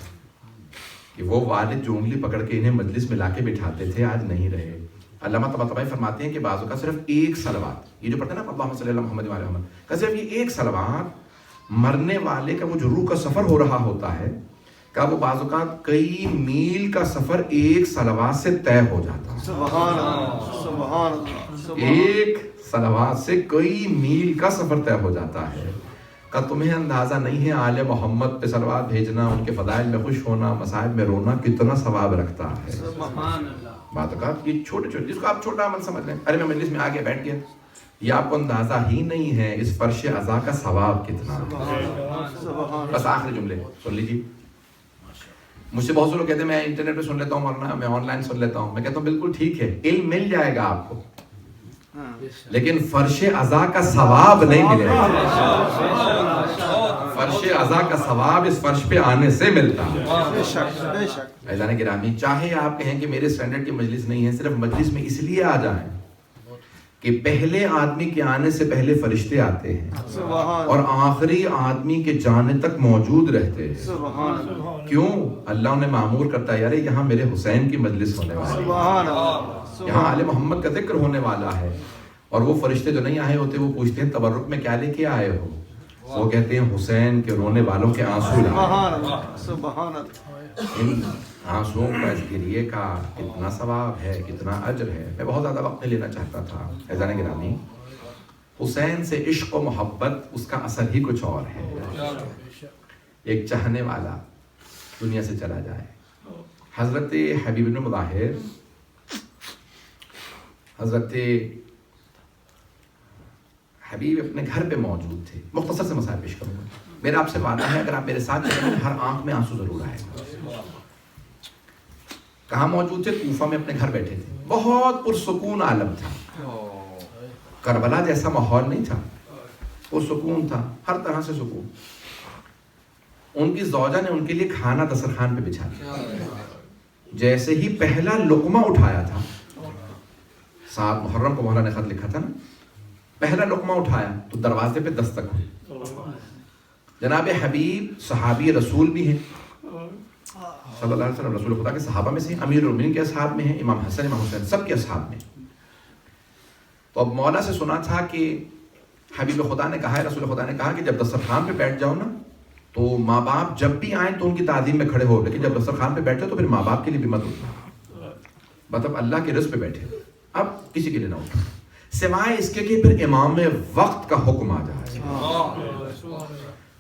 کہ وہ والد جو انگلی پکڑ کے انہیں مجلس میں لا کے بٹھاتے تھے آج نہیں رہے. علامہ طباطبائی فرماتے ہیں کہ بعضوں کا صرف ایک صلوات، یہ جو پڑھتے ہیں نا اللہم صلی اللہ محمد وعلی محمد، کہ صرف یہ ایک صلوات مرنے والے کا وہ جو روح کا سفر ہو رہا ہوتا ہے کہ وہ بعضوں کا کئی میل کا سفر ایک صلوات سے طے ہو جاتا ہے. سبحان اللہ، سبحان اللہ. ایک صلوات سے کئی میل کا سفر طے ہو جاتا ہے. کہ تمہیں اندازہ نہیں ہے آل محمد پہ صلوات بھیجنا، ان کے فضائل میں خوش ہونا، مصائب میں رونا کتنا ثواب رکھتا ہے. سبحان اللہ. بات کا یہ چھوٹے چھوٹے جس کو آپ چھوٹا عمل سمجھ لیں، ارے میں مجلس میں آگے بیٹھ گیا، یہ آپ کو اندازہ ہی نہیں ہے اس فرش عزا کا ثواب کتنا. بس آخری جملے سن لیجیے. مجھ سے بہت سے لوگ کہتے ہیں میں انٹرنیٹ پہ سن لیتا ہوں ورنہ میں آن لائن سن لیتا ہوں. میں کہتا ہوں بالکل ٹھیک ہے، علم مل جائے گا آپ کو، لیکن فرش عزا کا ثواب نہیں ملے گا. فرش عزا کا ثواب اس فرش پہ آنے سے ملتا ہے. عزیزان گرامی، چاہے آپ کہیں کہ میرے سٹینڈرڈ کی مجلس نہیں ہے، صرف مجلس میں اس لیے آ جائیں کہ پہلے آدمی کے آنے سے پہلے فرشتے آتے ہیں اور آخری آدمی کے جانے تک موجود رہتے ہیں. کیوں؟ اللہ نے معمور کرتا ہے یار یہاں میرے حسین کی مجلس ہونے والی ہے، یہاں آل محمد کا ذکر ہونے والا ہے. اور وہ فرشتے جو نہیں آئے ہوتے وہ پوچھتے ہیں تبرک میں کیا لے کے آئے ہو؟ وہ کہتے ہیں حسین کے رونے والوں کے آنسو لائے. ان آنسوؤں کا ذریعے کا کتنا ثواب ہے، کتنا اجر ہے. میں بہت زیادہ وقت نہیں لینا چاہتا تھا. عزیزان گرامی، حسین سے عشق و محبت اس کا اثر ہی کچھ اور ہے. ایک چاہنے والا دنیا سے چلا جائے. حضرت حبیب بن مظاہر، حضرت حبیب اپنے گھر پہ موجود تھے. مختصر سے مسائل پیش کروں گا. میرا آپ سے وعدہ ہے اگر آپ میرے ساتھ چلیں ہر آنکھ میں آنسو ضرور آئے گا. کہاں موجود تھے؟ کوفہ میں اپنے گھر بیٹھے تھے. بہت پرسکون عالم تھا، کربلا جیسا ماحول نہیں تھا، پرسکون تھا، ہر طرح سے سکون. ان کی زوجہ نے ان کے لیے کھانا دسترخوان پہ بچھا دیا. جیسے ہی پہلا لقمہ اٹھایا تھا، 7 محرم کو مولا نے خط لکھا تھا نا، پہلا لقمہ اٹھایا تو دروازے پہ دستک ہوئی. جناب حبیب صحابی رسول بھی ہیں صلی اللہ علیہ وسلم، رسول خدا کے صحابہ میں سے، امیر المومنین کے اصحاب میں ہیں، امام حسن امام حسین سب کے اصحاب میں. تو اب مولا سے سنا تھا کہ حبیب خدا نے کہا ہے، رسول خدا نے کہا کہ جب دسترخوان پہ بیٹھ جاؤ نا تو ماں باپ جب بھی آئیں تو ان کی تعظیم میں کھڑے ہو، لیکن جب دسترخوان پہ بیٹھ جاؤ تو پھر ماں باپ کے لیے بھی مت اٹھنا. مطلب اللہ کے رزق پہ بیٹھے، اب کسی کے لیے نہ اٹھنا سوائے اس کے کہ پھر امام وقت کا حکم آ جائے.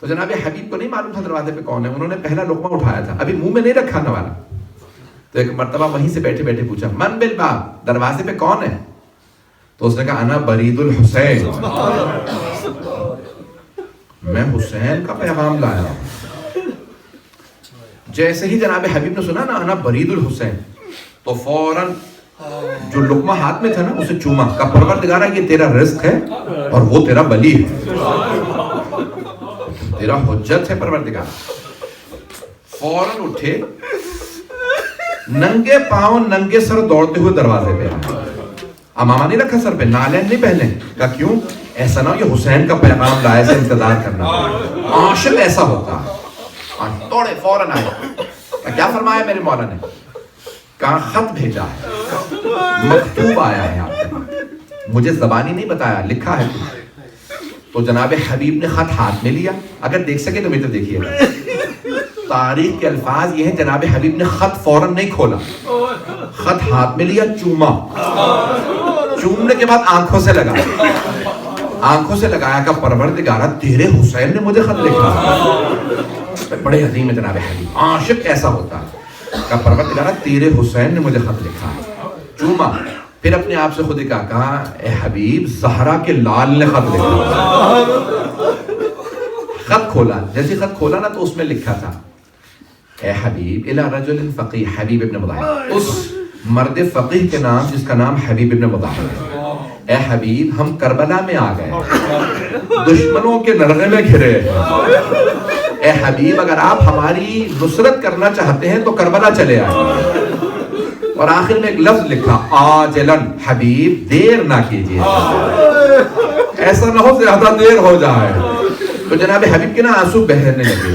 تو جناب حبیب کو نہیں معلوم تھا دروازے پہ کون ہے. انہوں نے پہلا لقمہ اٹھایا تھا، ابھی منہ میں نہیں رکھا نا والا. تو ایک مرتبہ وہیں سے بیٹھے بیٹھے پوچھا من بالباب، دروازے پہ کون ہے؟ تو اس نے کہا انا برید الحسین، میں حسین کا پیغام لایا ہوں. جیسے ہی جناب حبیب نے سنا نا انا برید الحسین، تو فوراً جو لقمہ ہاتھ میں تھا نا اسے چوما، کہا پروردگارہ یہ تیرا رزق ہے اور وہ تیرا بلی ہے، تیرا حجت ہے پروردگار۔ فوراً اٹھے، ننگے پاؤں ننگے سر دوڑتے ہوئے دروازے پہ آئے، امامہ نہیں رکھا سر پہ، نالین نہیں پہنے، کہا کیوں؟ ایسا نہ ہو یہ حسین کا پیغام لائے سے انتظار کرنا، عاشق ایسا ہوتا ہے۔ توڑے فوراً آئے، کیا فرمایا میرے مولا نے؟ کہا خط بھیجا ہے، مکتوب آیا ہے آپ کے، مجھے زبانی نہیں بتایا، لکھا ہے۔ تو جناب حبیب نے خط ہاتھ میں لیا، اگر دیکھ سکے تو میرے تو دیکھیے گا، تاریخ کے الفاظ یہ ہیں، جناب حبیب نے خط فوراً نہیں کھولا، خط ہاتھ میں لیا، چوما، چومنے کے بعد آنکھوں سے لگایا، آنکھوں سے لگایا کہ پروردگارہ تیرے حسین نے مجھے خط لکھا۔ بڑے عظیم ہے جناب حبیب، عاشق ایسا ہوتا ہے کہ پروردگارہ تیرے حسین نے مجھے خط لکھا ہے، چوما، پھر اپنے آپ سے خود ہی کہا اے حبیب زہرا کے لال نے خط لکھا۔ خط کھولا، جیسے خط کھولا نا تو اس میں لکھا تھا اے حبیب الی رجل فقیہ حبیب ابن مضاحک، اس مرد فقیہ کے نام جس کا نام حبیب ابن مضاحک ہے۔ اے حبیب ہم کربلا میں آ گئے، دشمنوں کے نرغے میں گھرے ہیں، اے حبیب اگر آپ ہماری نصرت کرنا چاہتے ہیں تو کربلا چلے آئے۔ اور آخر میں ایک لفظ لکھا آجلن، حبیب دیر نہ کیجیے، ایسا نہ ہو زیادہ دیر ہو جائے۔ تو جناب حبیب کے نا آنسو بہنے لگے،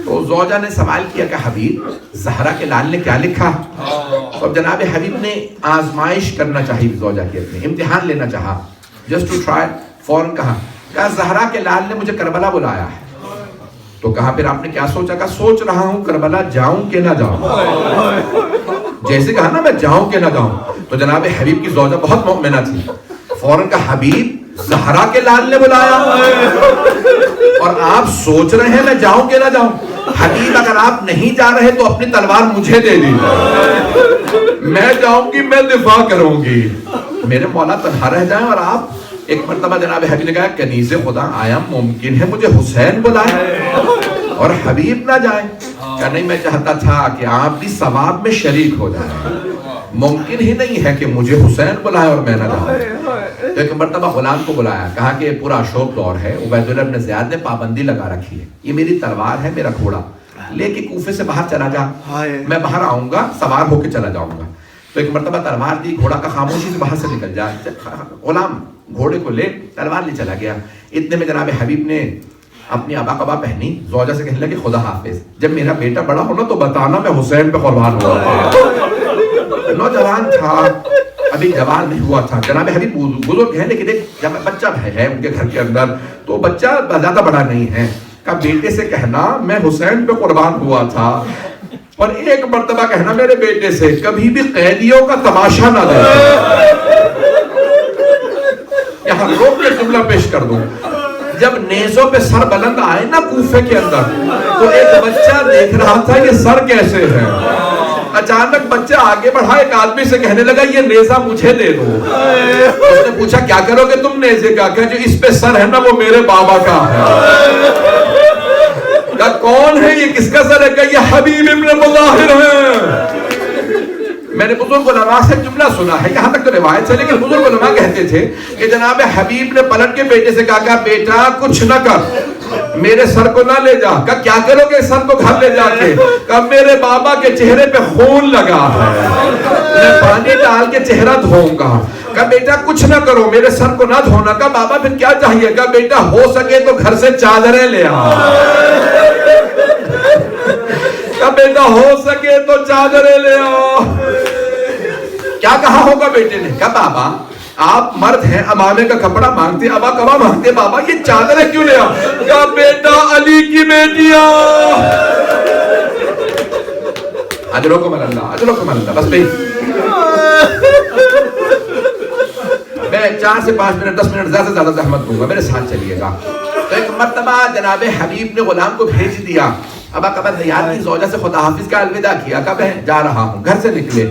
تو زوجہ نے سوال کیا کہ حبیب زہرا کے لال نے کیا لکھا؟ اور جناب حبیب نے آزمائش کرنا چاہی زوجہ کی، اپنے امتحان لینا چاہا، جسٹ ٹو ٹرائی، فوراً کہا زہرا کے لال نے مجھے کربلا بلایا ہے۔ تو کہا پھر آپ نے کیا سوچا؟ کہا سوچ رہا ہوں کربلا جاؤں کہ نہ جاؤں۔ جیسے کہا نا میں جاؤں کہ نہ جاؤں، تو جناب حبیب کی زوجہ بہت مؤمنہ تھی، فوراً کہا حبیب زہرا کے لال نے بلایا اور آپ سوچ رہے ہیں میں جاؤں کہ نہ جاؤں؟ حبیب اگر آپ نہیں جا رہے تو اپنی تلوار مجھے دے دیجیے، میں جاؤں گی، میں دفاع کروں گی، میرے مولا تنہا رہ جائیں۔ اور آپ ایک مرتبہ جناب حبیب نے کہا کنیز خدا آیا ممکن ہے مجھے حسین بلائے اور حبیب نہ جائے؟ کہ نہیں، میں چاہتا تھا کہ آپ بھی ثواب میں شریک ہو جائیں، ممکن ہی نہیں ہے کہ مجھے حسین بلائے اور میں نہ جاؤں۔ تو ایک مرتبہ غلام کو بلایا، کہا کہ پورا اشوک دور ہے، عبید اللہ بن زیاد نے پابندی لگا رکھی ہے، یہ میری تلوار ہے، میرا گھوڑا لے کے کوفے سے باہر چلا جا، میں باہر آؤں گا، سوار ہو کے چلا جاؤں گا۔ تو ایک مرتبہ تلوار دی، گھوڑا کا خاموشی سے باہر سے نکل جا، غلام گھوڑے کو لے تلوار لے چلا گیا۔ اتنے میں جناب حبیب نے اپنی ابا قبا پہنی، زوجہ سے کہنے لگے خدا حافظ، جب میرا بیٹا بڑا ہونا تو بتانا میں حسین پہ قربان ہوا تھا۔ نوجوان تھا، ابھی جوان نہیں ہوا تھا، جناب حبیب بزرگ ہے لیکن ایک جب بچہ ہے ان کے گھر کے اندر، تو بچہ زیادہ بڑا نہیں ہے، کہ بیٹے سے کہنا میں حسین پہ قربان ہوا تھا، اور ایک مرتبہ کہنا میرے بیٹے سے کبھی بھی قیدیوں کا تماشا نہ دے۔ یہاں روک کے جملہ پیش کر دوں، جب نیزوں پہ سر بلند آئے نا کوفے کے اندر، تو ایک بچہ دیکھ رہا تھا یہ سر کیسے ہے، اچانک بچہ آگے بڑھا، ایک آدمی سے کہنے لگا یہ نیزہ مجھے دے دو۔ اس نے پوچھا کیا کرو گے تم نیزے کا؟ کہ جو اس پہ سر ہے نا وہ میرے بابا کا ہے۔ کہا کون ہے یہ، کس کا سر ہے؟ کہ یہ حبیب ابن مظاہر ہے۔ میں نے بزرگ علماء سے جملہ سنا ہے، یہاں تک تو روایت ہے، لیکن بزرگ علماء کہتے تھے کہ جناب حبیب نے پلٹ کے بیٹے سے کہا بیٹا کچھ نہ کر، میرے سر کو نہ لے جا۔ کہا کیا کرو گے سر کو گھر لے جا کے؟ کہا میرے بابا کے چہرے پہ خون لگا ہے، میں پانی ڈال کے چہرہ دھوؤں گا۔ کہا بیٹا کچھ نہ کرو، میرے سر کو نہ دھونا۔ کہا بابا پھر کیا چاہیے؟ کہا بیٹا ہو سکے تو گھر سے چادریں لے آ۔ کہا بیٹا ہو سکے تو چادریں لے آ۔ کیا کہا ہوگا بیٹے نے؟ کہا بابا آپ مرد ہیں، امامے کا کپڑا مانگتے، ابا کبا مانگتے، بابا یہ چادریں کیوں لے آ؟ کہا بیٹا علی کی بیٹیاں۔ اجرکم اللہ، اجرکم اللہ۔ بس بھائی میں 4 سے 5 منٹ 10 منٹ زیادہ سے زیادہ زحمت دوں گا، میرے ساتھ چلیے گا۔ تو ایک مرتبہ جناب حبیب نے غلام کو بھیج دیا، ابا قبا زیاد کی زوجہ سے خدا حافظ کا الوداع کیا، کہا میں جا رہا ہوں، گھر سے نکلے۔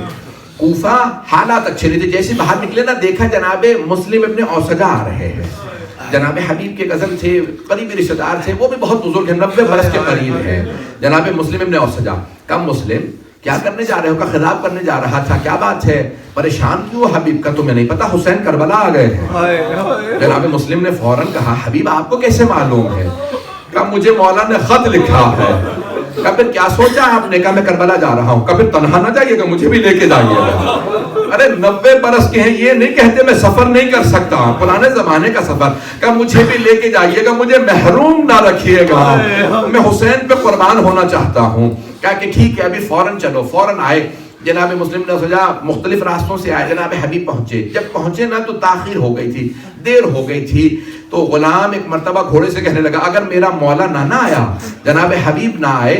کوفہ حالات اچھے نہیں تھے، جیسے باہر نکلے نا دیکھا جناب مسلم ابن اوسجہ آ رہے ہیں، جناب حبیب کے غزل تھے، قریبی رشتہ دار تھے، وہ بھی بہت بزرگ ہیں، 90 برس کے قریب ہیں، جناب مسلم ابن اوسجہ۔ کم مسلم کیا کرنے جا رہے ہو؟ کا خطاب کرنے جا رہا تھا. کیا بات ہے؟ پریشان کیوں حبیب کا تمہیں نہیں پتا حسین کربلا آ گئے ہیں؟ جناب مسلم نے فوراً کہا حبیب آپ کو کیسے معلوم ہے؟ کہا مجھے مولا نے خط لکھا ہے. کہا پھر کیا سوچا آپ نے؟ کہا میں کربلا جا رہا ہوں. کہا پھر تنہا نہ جائیے گا, مجھے بھی لے کے جائیے گا. ارے 90 برس کے ہیں, یہ نہیں کہتے میں سفر نہیں کر سکتا, پرانے زمانے کا سفر. کہا مجھے بھی لے کے جائیے گا, مجھے محروم نہ رکھیے گا, میں حسین پہ قربان ہونا چاہتا ہوں. کہا کہ ٹھیک ہے ابھی فوراً چلو. فوراً آئے. جناب مسلم نے سوچا مختلف راستوں سے آئے. جناب حبیب پہنچے. جب پہنچے نا تو تاخیر ہو گئی تھی, دیر ہو گئی تھی. تو غلام ایک مرتبہ گھوڑے سے کہنے لگا اگر میرا مولا نہ آیا, جناب حبیب نہ آئے,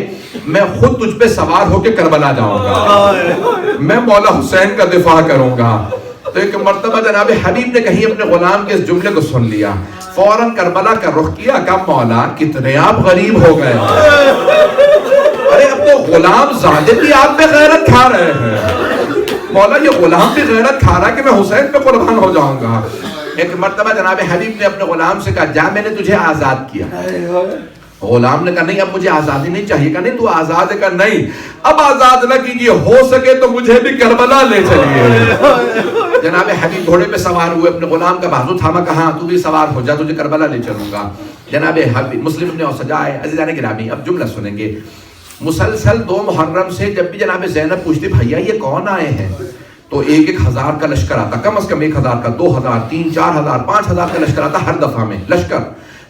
میں خود تجھ پہ سوار ہو کے کربلا جاؤں گا, میں مولا حسین کا دفاع کروں گا. تو ایک مرتبہ جناب حبیب نے کہیں اپنے غلام کے اس جملے کو سن لیا, فوراً کربلا کا رخ کیا. کہا مولا کتنے آپ غریب ہو گئے, ارے اب تو غلام زادے بھی آپ پہ غیرت کھا رہے ہیں. مولا یہ غلام بھی غیرت کھا رہا ہے کہ میں حسین پہ قربان ہو جاؤں گا. ایک مرتبہ جناب حبیب نے اپنے غلام سے کہا جا میں نے تجھے آزاد کیا. غلام نے کہا نہیں اب مجھے آزادی نہیں چاہیے. کہا نہیں تو آزاد ہے. کہا نہیں اب آزاد نہ کیجیے, ہو سکے تو مجھے بھی کربلا لے چلیے. جناب حبیب گھوڑے پہ سوار ہوئے, اپنے غلام کا بازو تھاما, کہا تو بھی سوار ہو جا, تجھے کربلا لے چلوں گا. جناب حبیب مسلم نے اور سجائے. عزیزان گرامی اب جملہ سنیں گے. مسلسل 2 محرم سے جب بھی جناب زینب پوچھتی بھیا یہ کون آئے ہیں, تو 1,000 کا لشکر آتا, کم از کم 1,000 کا, 2,000, 3,000, 4,000, 5,000 کا لشکر آتا ہر دفعہ میں لشکر.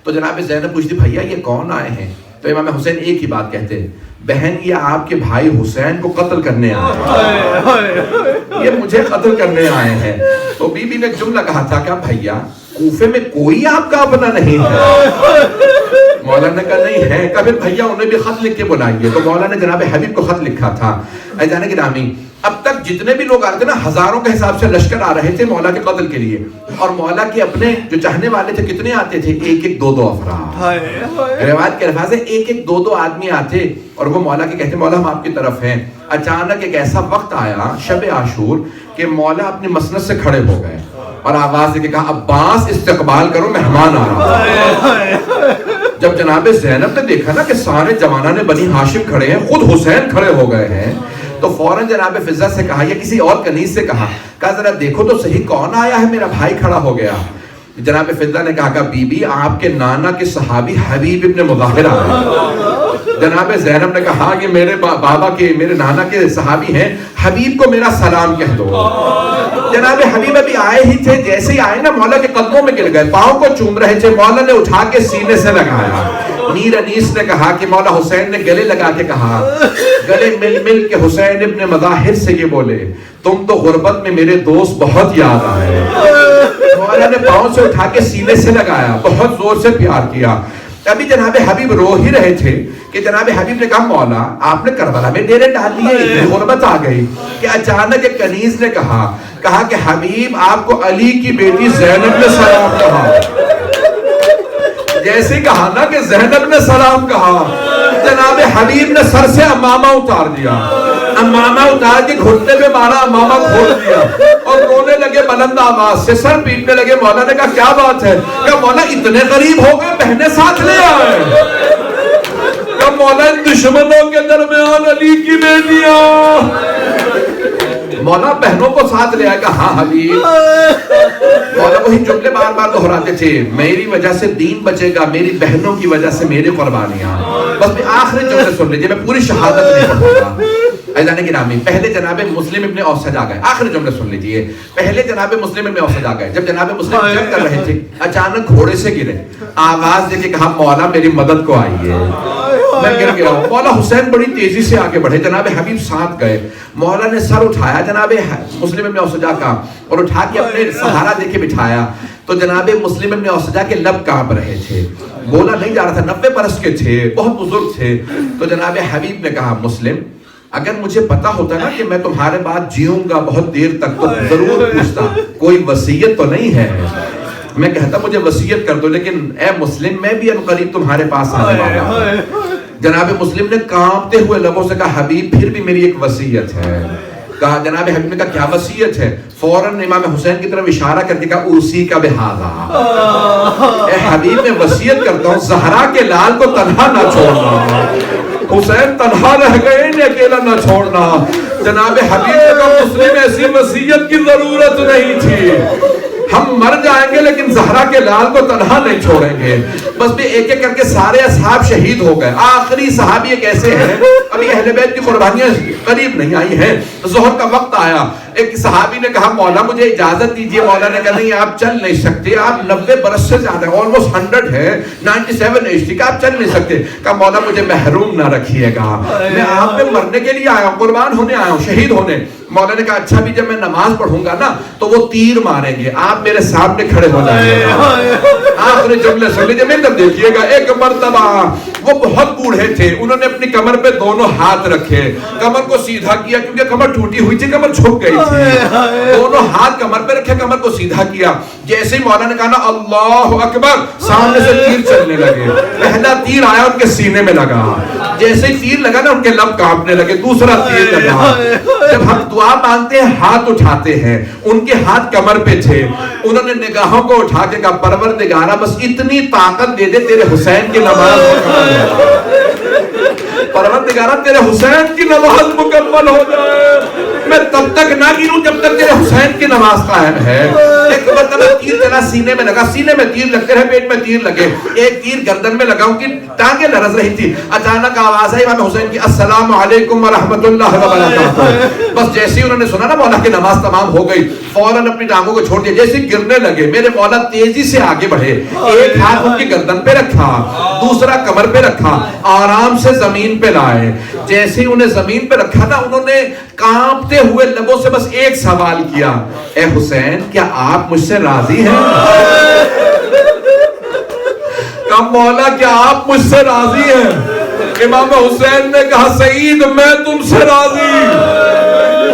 تو جناب زینب پوچھتی بھیا یہ کون آئے ہیں؟ تو امام حسین ایک ہی بات کہتے ہیں بہن یہ آپ کے بھائی حسین کو قتل کرنے آئے ہیں, یہ مجھے قتل کرنے آئے ہیں. تو بی بی نے جملہ کہا تھا کہ بھیا کوفے میں کوئی آپ کا اپنا نہیں ہے؟ مولا نے کہا نہیں ہے. کہا پھر بھیا انہیں بھی خط لکھ کے بلائیے. تو مولا نے جناب حبیب کو خط لکھا تھا. عزیزان گرامی اب تک جتنے بھی لوگ آ رہے تھے نا, ہزاروں کے حساب سے لشکر آ رہے تھے مولا کے قتل کے لیے, اور مولا کے اپنے جو چاہنے والے تھے کتنے آتے تھے؟ 1-1, 2-2 افراد. روایت کے الفاظ ہے 1-1, 2-2 آدمی آتے اور وہ مولا کے کہتے مولا ہم آپ کی طرف ہیں. اچانک ایک ایسا وقت آیا شب عاشور کہ مولا اپنی مسند سے کھڑے ہو گئے اور آواز دے کے کہا عباس استقبال کرو, مہمان آ رہا. جب جناب زینب نے دیکھا نا کہ سارے جوانان بنی ہاشم کھڑے ہیں, خود حسین کھڑے ہو گئے ہیں, تو فوراً جناب فضہ سے کہا یا کسی اور کنیز سے کہا ذرا دیکھو تو صحیح کون آیا ہے, میرا بھائی کھڑا ہو گیا. جناب فضہ نے کہا بی بی آپ کے نانا کے صحابی حبیب ابن مظاہر آئے. جناب زینب نے کہا کہ میرے بابا کے میرے نانا کے صحابی ہیں, حبیب کو میرا سلام کہہ دو. جناب حبیب ابھی آئے ہی تھے, جیسے ہی آئے نا مولا کے قدموں میں گر گئے, پاؤں کو چوم رہے تھے. مولا نے اٹھا کے سینے سے لگایا. میر انیس نے کہا کہ مولا حسین نے گلے لگا کے کہا, گلے مل مل کے حسین ابن مظاہر سے یہ بولے تم تو غربت میں میرے دوست بہت یاد آئے. مولا نے پاؤں سے اٹھا کے سینے سے لگایا, بہت زور سے پیار کیا. ابھی جناب حبیب رو ہی رہے تھے کہ جناب حبیب نے کہا مولا آپ نے کربلا میں ڈیرے ڈال دیے, اتنی غربت آ گئی کہ اچانک ایک کنیز نے کہا کہ حبیب آپ کو علی کی بیٹی زینب نے سلام کہا. جیسے کہا نا کہ زینب نے سلام کہا, جناب حبیب نے سر سے امامہ اتار دیا, امامہ اتار کے گھٹنے پہ مارا, امامہ کھول دیا اور رونے لگے بلند آواز سے, سر پیٹنے لگے. مولا نے کہا کیا بات ہے؟ کہ مولا اتنے قریب ہو گئے بہنیں ساتھ لے آئے. کہ مولا دشمنوں کے درمیان علی کی بیٹیاں, مولا بہنوں کو ساتھ لے آئے. کہا ہاں حبیب. مولا وہی جملے بار بار دہراتے تھے, میری وجہ سے دین بچے گا, میری بہنوں کی وجہ سے میری قربانیاں. بس میں آخری جملے سن لیجیے, میں پوری شہادت نہیں پڑھوں گا. عزیزان گرامی پہلے جناب مسلم ابن اوسج آ گئے, آخری جملے سن لیجیے. پہلے جناب مسلم ابن اوسج آ گئے, جب جناب مسلم جنگ کر رہے تھے اچانک گھوڑے سے گرے, آواز دے کے کہا مولا میری مدد کو آئیے, میں گر گیا ہوں. مولا حسین بڑی تیزی سے آگے بڑھے, جناب حبیب ساتھ گئے. مولا نے سر اٹھایا جناب مسلم ابن اوسجا کا اور اٹھا کے اپنے سہارا دے کے بٹھایا. تو جناب مسلم ابن اوسجا کے لب کانپ رہے تھے, بولا نہیں جا رہا تھا, 90 برس کے تھے, بہت بزرگ تھے. تو جناب حبیب نے کہا مسلم اگر مجھے پتا ہوتا نا کہ میں تمہارے بعد جیوں گا بہت دیر تک تو ضرور پوچھتا, کوئی وصیت تو نہیں ہے. میں کہتا مجھے وصیت کر دو, لیکن اے مسلم میں بھی عنقریب تمہارے پاس آنے والا ہوں. جناب مسلم نے کانپتے ہوئے لبوں سے کہا حبیب پھر بھی میری ایک وصیت ہے. کہا جناب حبیب نے کہا کیا وصیت ہے؟ فوراً امام حسین کی طرف اشارہ کر کے کہا اسی کا بہذا, اے حبیب میں وصیت کرتا ہوں زہرا کے لال کو تنہا نہ چھوڑنا. حسین تنہا رہ گئے انہیں اکیلا نہ چھوڑنا. جناب حبیب کا مسلم ایسی وصیت کی ضرورت نہیں تھی. ہم مر جائیں گے لیکن زہرا کے لال کو تنہا نہیں چھوڑیں گے. بس بھی ایک ایک کر کے سارے اصحاب شہید ہو گئے. آخری صحابی ایک ایسے ہیں ابھی اہل بیت کی قربانیاں قریب نہیں آئی ہیں. ظہر کا وقت آیا, ایک صحابی نے کہا مولا مجھے اجازت دیجئے. مولا نے کہا نہیں آپ چل نہیں سکتے, آپ 90 برس سے زیادہ آلموسٹ 100 ہے, 97 ایج تھی کہ آپ چل نہیں سکتے. کہا مولا مجھے محروم نہ رکھیے گا, میں آپ پہ مرنے کے لیے آیا ہوں, قربان ہونے آیا ہوں, شہید ہونے. مولا نے کہا اچھا بھی جب میں نماز پڑھوں گا نا تو وہ تیر ماریں گے, آپ میرے سامنے کھڑے ہو جائیں گے. آخری جملے سن لیجیے, میں تب دیکھیے گا. ایک مرتبہ وہ بہت بوڑھے تھے, انہوں نے اپنی کمر پہ دونوں ہاتھ رکھے, کمر کو سیدھا کیا کیونکہ کمر ٹوٹی ہوئی تھی, کمر جھک گئی تھی. دونوں ہاتھ کمر پہ رکھے, کمر کو سیدھا کیا. جیسے ہی مولا نے کہا نا اللہ اکبر, سامنے سے تیر چلنے لگے. پہلا تیر آیا ان کے سینے میں لگا, جیسے ہی تیر لگا نا ان کے لب کانپنے لگے. دوسرا تیر لگا. جب ہم دعا مانگتے ہیں ہاتھ اٹھاتے ہیں, ان کے ہاتھ کمر پہ تھے. انہوں نے نگاہوں کو اٹھا کے کہا پروردگارا بس اتنی طاقت دے دے تیرے حسین کی نماز مکمل ہو جائے. پروردگارا تیرے حسین کی نماز مکمل ہو جائے. میں تب تک نہ گروں جب تک تیرے حسین کی نماز قائم ہے. ایک مرتبہ تیر چلا, سینے میں لگا, سینے میں تیر لگتے رہے, پیٹ میں تیر لگے, ایک تیر گردن میں لگا, ان کی ٹانگیں لرز رہی تھی. اچانک آواز آئی امام حسین کی السلام علیکم ورحمۃ اللہ وبرکاتہ. بس جیسے ہی انہوں نے سنا نا مولا کی نماز تمام ہو گئی, فوراً اپنی ٹانگوں کو چھوڑ دیا. جیسے گرنے لگے میرے مولا تیزی سے آگے بڑھے, ایک ہاتھ ان کی گردن پہ رکھا, دوسرا کمر پہ رکھا, آرام سے زمین پہ لائے. جیسے ہی انہیں زمین پہ رکھا نا, انہوں نے کانپتے ہوئے لبوں سے بس ایک سوال کیا, اے حسین کیا آپ مجھ سے راضی ہیں؟ کہا مولا کیا آپ مجھ سے راضی ہیں؟ امام حسین نے کہا سعید میں تم سے راضی,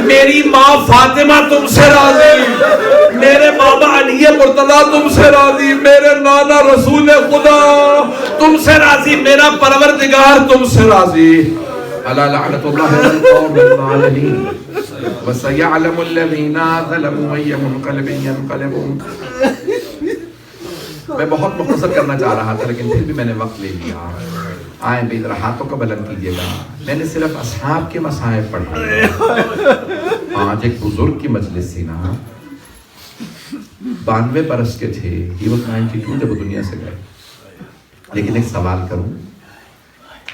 میری ماں فاطمہ تم سے راضی, میرے بابا علی مرتضیٰ تم سے راضی, میرے نانا رسول خدا تم سے راضی, میرا پروردگار تم سے راضی. الا لعنت اللہ علی القوم الظالمین وسيعلم الذين ظلموا أي منقلب ينقلبون. میں بہت مختصر کرنا چاہ رہا تھا لیکن پھر بھی میں نے وقت لے لیا. آئیں بھی ذرا ہاتھوں کو بلند کیجیے گا. میں نے صرف اصحاب کے مصائب پڑھا. آج ایک بزرگ کی مجلس تھی نا, 92 برس کے تھے, ہی واز 92 جب وہ دنیا سے گئے. لیکن ایک سوال کروں,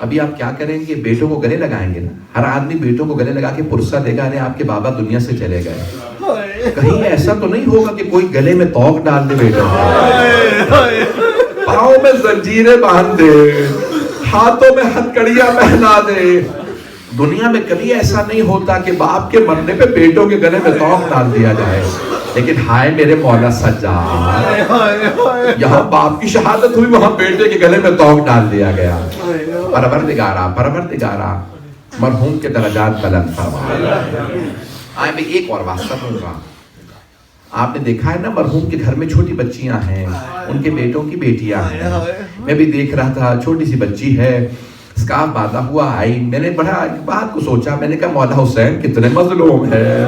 ابھی آپ کیا کریں گے؟ بیٹوں کو گلے لگائیں گے نا. ہر آدمی بیٹوں کو گلے لگا کے پرسہ دے گا آپ کے بابا دنیا سے چلے گئے. کہیں ایسا تو نہیں ہوگا کہ کوئی گلے میں توق ڈال دے بیٹوں, پاؤں میں زنجیریں باندھ دے, ہاتھوں میں ہتھکڑیاں پہنا دے. دنیا میں کبھی ایسا نہیں ہوتا کہ باپ کے مرنے پہ بیٹوں کے گلے میں توق ڈال دیا جائے. لیکن ہائے میرے مولا سجاد, یہاں باپ کی شہادت ہوئی, وہاں بیٹے کے گلے میں توق ڈال دیا گیا. پروردگارا مرحوم کے درجات بلند فرما. آئے میں ایک اور واسطہ دوں گا. آپ نے دیکھا ہے نا مرحوم کے گھر میں چھوٹی بچیاں ہیں, ان کے بیٹوں کی بیٹیاں ہیں. میں بھی دیکھ رہا تھا, چھوٹی سی بچی ہے, اسکارف باندھا ہوا آئی. میں نے بڑا بات کو سوچا, میں نے کہا مولا حسین کتنے مظلوم ہے.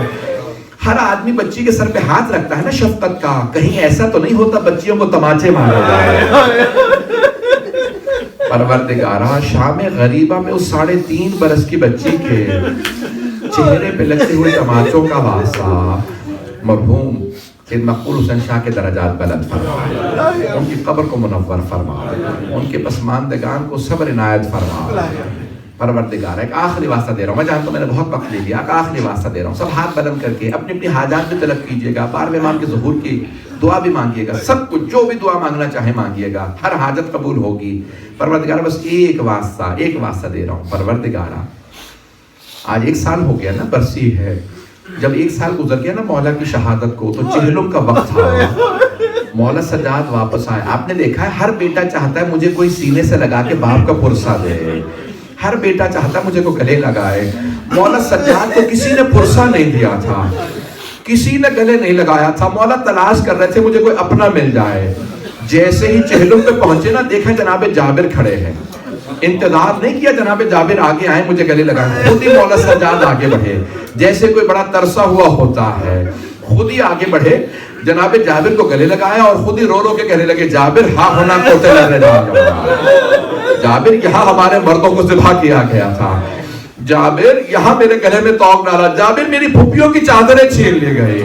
ہر آدمی بچی کے سر پہ ہاتھ رکھتا ہے نا شفقت کا, کہیں ایسا تو نہیں ہوتا بچیوں کو تماچے مارا جائے. پروردگارا شام غریبہ میں اس 3.5 برس کی بچی کے چہرے پہ لگتے ہوئے تماچوں کا واسطہ مرحوم سید مقبول حسین شاہ کے درجات بلند فرما, ان کی قبر کو منور فرما, ان کے پسماندگان کو صبر عنایت فرما. پروردگار ایک آخری واسطہ دے رہا ہوں, میں جانتا ہوں میں نے بہت وقت لے لیا, ایک آخری واسطہ دے رہا ہوں. سب ہاتھ بلند کر کے اپنی اپنی حاجات بھی طلب کیجیے گا. 12ویں امام کے ظہور کی دعا بھی مانگیے گا, سب کچھ جو بھی دعا مانگنا چاہے مانگیے گا, ہر حاجت قبول ہوگی. پروردگار بس ایک واسطہ دے رہا ہوں. پروردگارا آج 1 سال ہو گیا نا, برسی ہے. جب 1 سال گزر گیا نا مولا کی شہادت کو, تو چہلم کا وقت تھا. مولا سجاد واپس آئے. آپ نے دیکھا ہے ہر بیٹا چاہتا ہے مجھے کوئی سینے سے لگا کے باپ کا پرسہ دے, ہر بیٹا چاہتا ہے مجھے کو گلے لگائے. مولا سجاد کو کسی نے پرسہ نہیں دیا تھا, کسی نے گلے نہیں لگایا تھا. مولا تلاش کر رہے تھے مجھے کوئی اپنا مل جائے. جیسے ہی چہلم پہ پہنچے نا, دیکھا جناب جابر کھڑے ہیں. انتظار نہیں کیا جناب جابر آگے آئے مجھے گلے لگائیں, خود ہی مولا سجاد آگے بڑھے. جیسے کوئی بڑا ترسا ہوا ہوتا ہے, خود ہی آگے بڑھے, جناب جابر کو گلے لگایا اور خود ہی رو رو کے کہنے لگے جابر ہاں ہونا کوتے لگے جا. جابر یہاں ہمارے مردوں کو ذبح کیا گیا تھا، جابر یہاں میرے گلے میں توق ڈالا، جابر میری پھپھیوں کی چادریں چھین لے گئے۔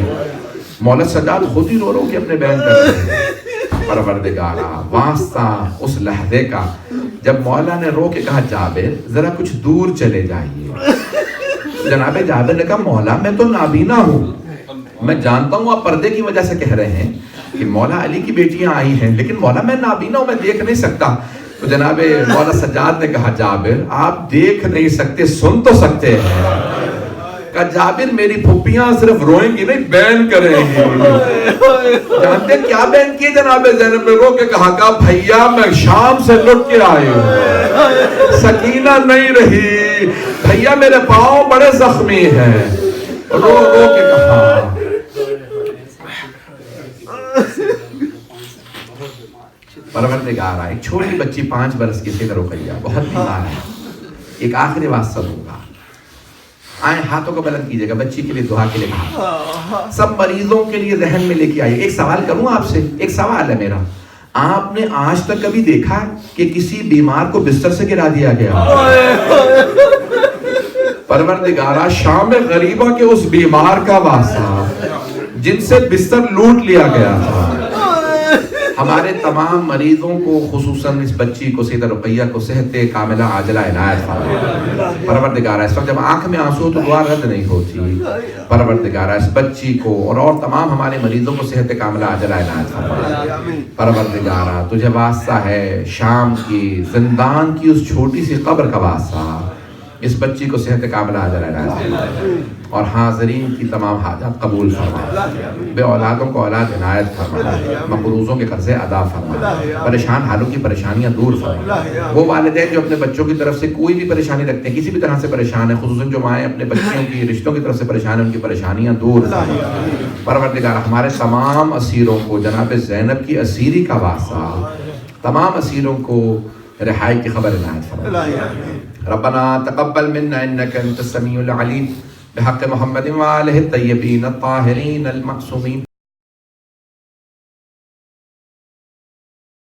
مولا سجاد خود ہی رو رو کے اپنے بیان کر رہے ہیں۔ پروردگارا واسطہ اس لحظے کا جب مولا نے رو کے کہا جابر ذرا کچھ دور چلے جائیے، جناب جابر نے کہا مولا میں تو نابینا ہوں، میں جانتا ہوں آپ پردے کی وجہ سے کہہ رہے ہیں کہ مولا علی کی بیٹیاں آئی ہیں، لیکن مولا میں نابینا ہوں، میں دیکھ نہیں سکتا۔ تو جناب مولا سجاد نے کہا جابر آپ دیکھ نہیں سکتے سن تو سکتے ہیں۔ کہا جابر میری پھپھیاں صرف روئیں گی نہیں بین کریں گی۔ جانتے ہیں کیا بین کیے جناب زینب نے رو کے کہا بھیا میں شام سے لٹ کے آئی ہوں، سکینہ نہیں رہی، بھیا میرے پاؤں بڑے زخمی ہیں، رو رو کے کہا۔ پروردگار ایک چھوٹی بچی 5 برس کی سید رقیہ بہت بیمار ہے، ایک آخری واسطہ دوں گا، آئیں ہاتھوں کو بلند کیجئے گا، بچی کے لیے دعا کے لیے کہا، سب مریضوں کے لیے ذہن میں لے کے آئیے۔ ایک سوال کروں آپ سے، ایک سوال ہے میرا، آپ نے آج تک کبھی دیکھا کہ کسی بیمار کو بستر سے گرا دیا گیا؟ پروردگارہ شام غریبہ کے اس بیمار کا واسطہ جن سے بستر لوٹ لیا گیا تھا، ہمارے تمام مریضوں کو خصوصاً اس بچی کو سیدہ رقیہ کو صحت کاملہ عاجلہ عنایت فرما۔ پروردگارہ اس وقت جب آنکھ میں آنسو تو دعا رد نہیں ہوتی، پروردگارہ اس بچی کو اور تمام ہمارے مریضوں کو صحت کاملہ عاجلہ عنایت فرما۔ پروردگارہ تجھے واسطہ ہے شام کی زندان کی اس چھوٹی سی قبر کا واسطہ، اس بچی کو صحت کاملہ عاجلہ عنایت فرما، اور حاضرین کی تمام حاجات قبول فرما، بے اولادوں کو اولاد عنایت فرما، مقروضوں کے قرضے ادا فرما، پریشان حالوں کی پریشانیاں دور فرما۔ وہ والدین جو اپنے بچوں کی طرف سے کوئی بھی پریشانی رکھتے ہیں، کسی بھی طرح سے پریشان ہیں، خصوصاً جو مائیں اپنے بچوں کی رشتوں کی طرف سے پریشان ہیں، ان کی پریشانیاں دور فرما۔ پروردگار ہمارے تمام اسیروں کو جناب زینب کی اسیری کا واسطہ، تمام اسیروں کو رہائی کی خبر عنایت فرما۔ ربنا تقبل منا انك انت السميع العليم بحق محمد وآله الطيبين الطاهرين المعصومين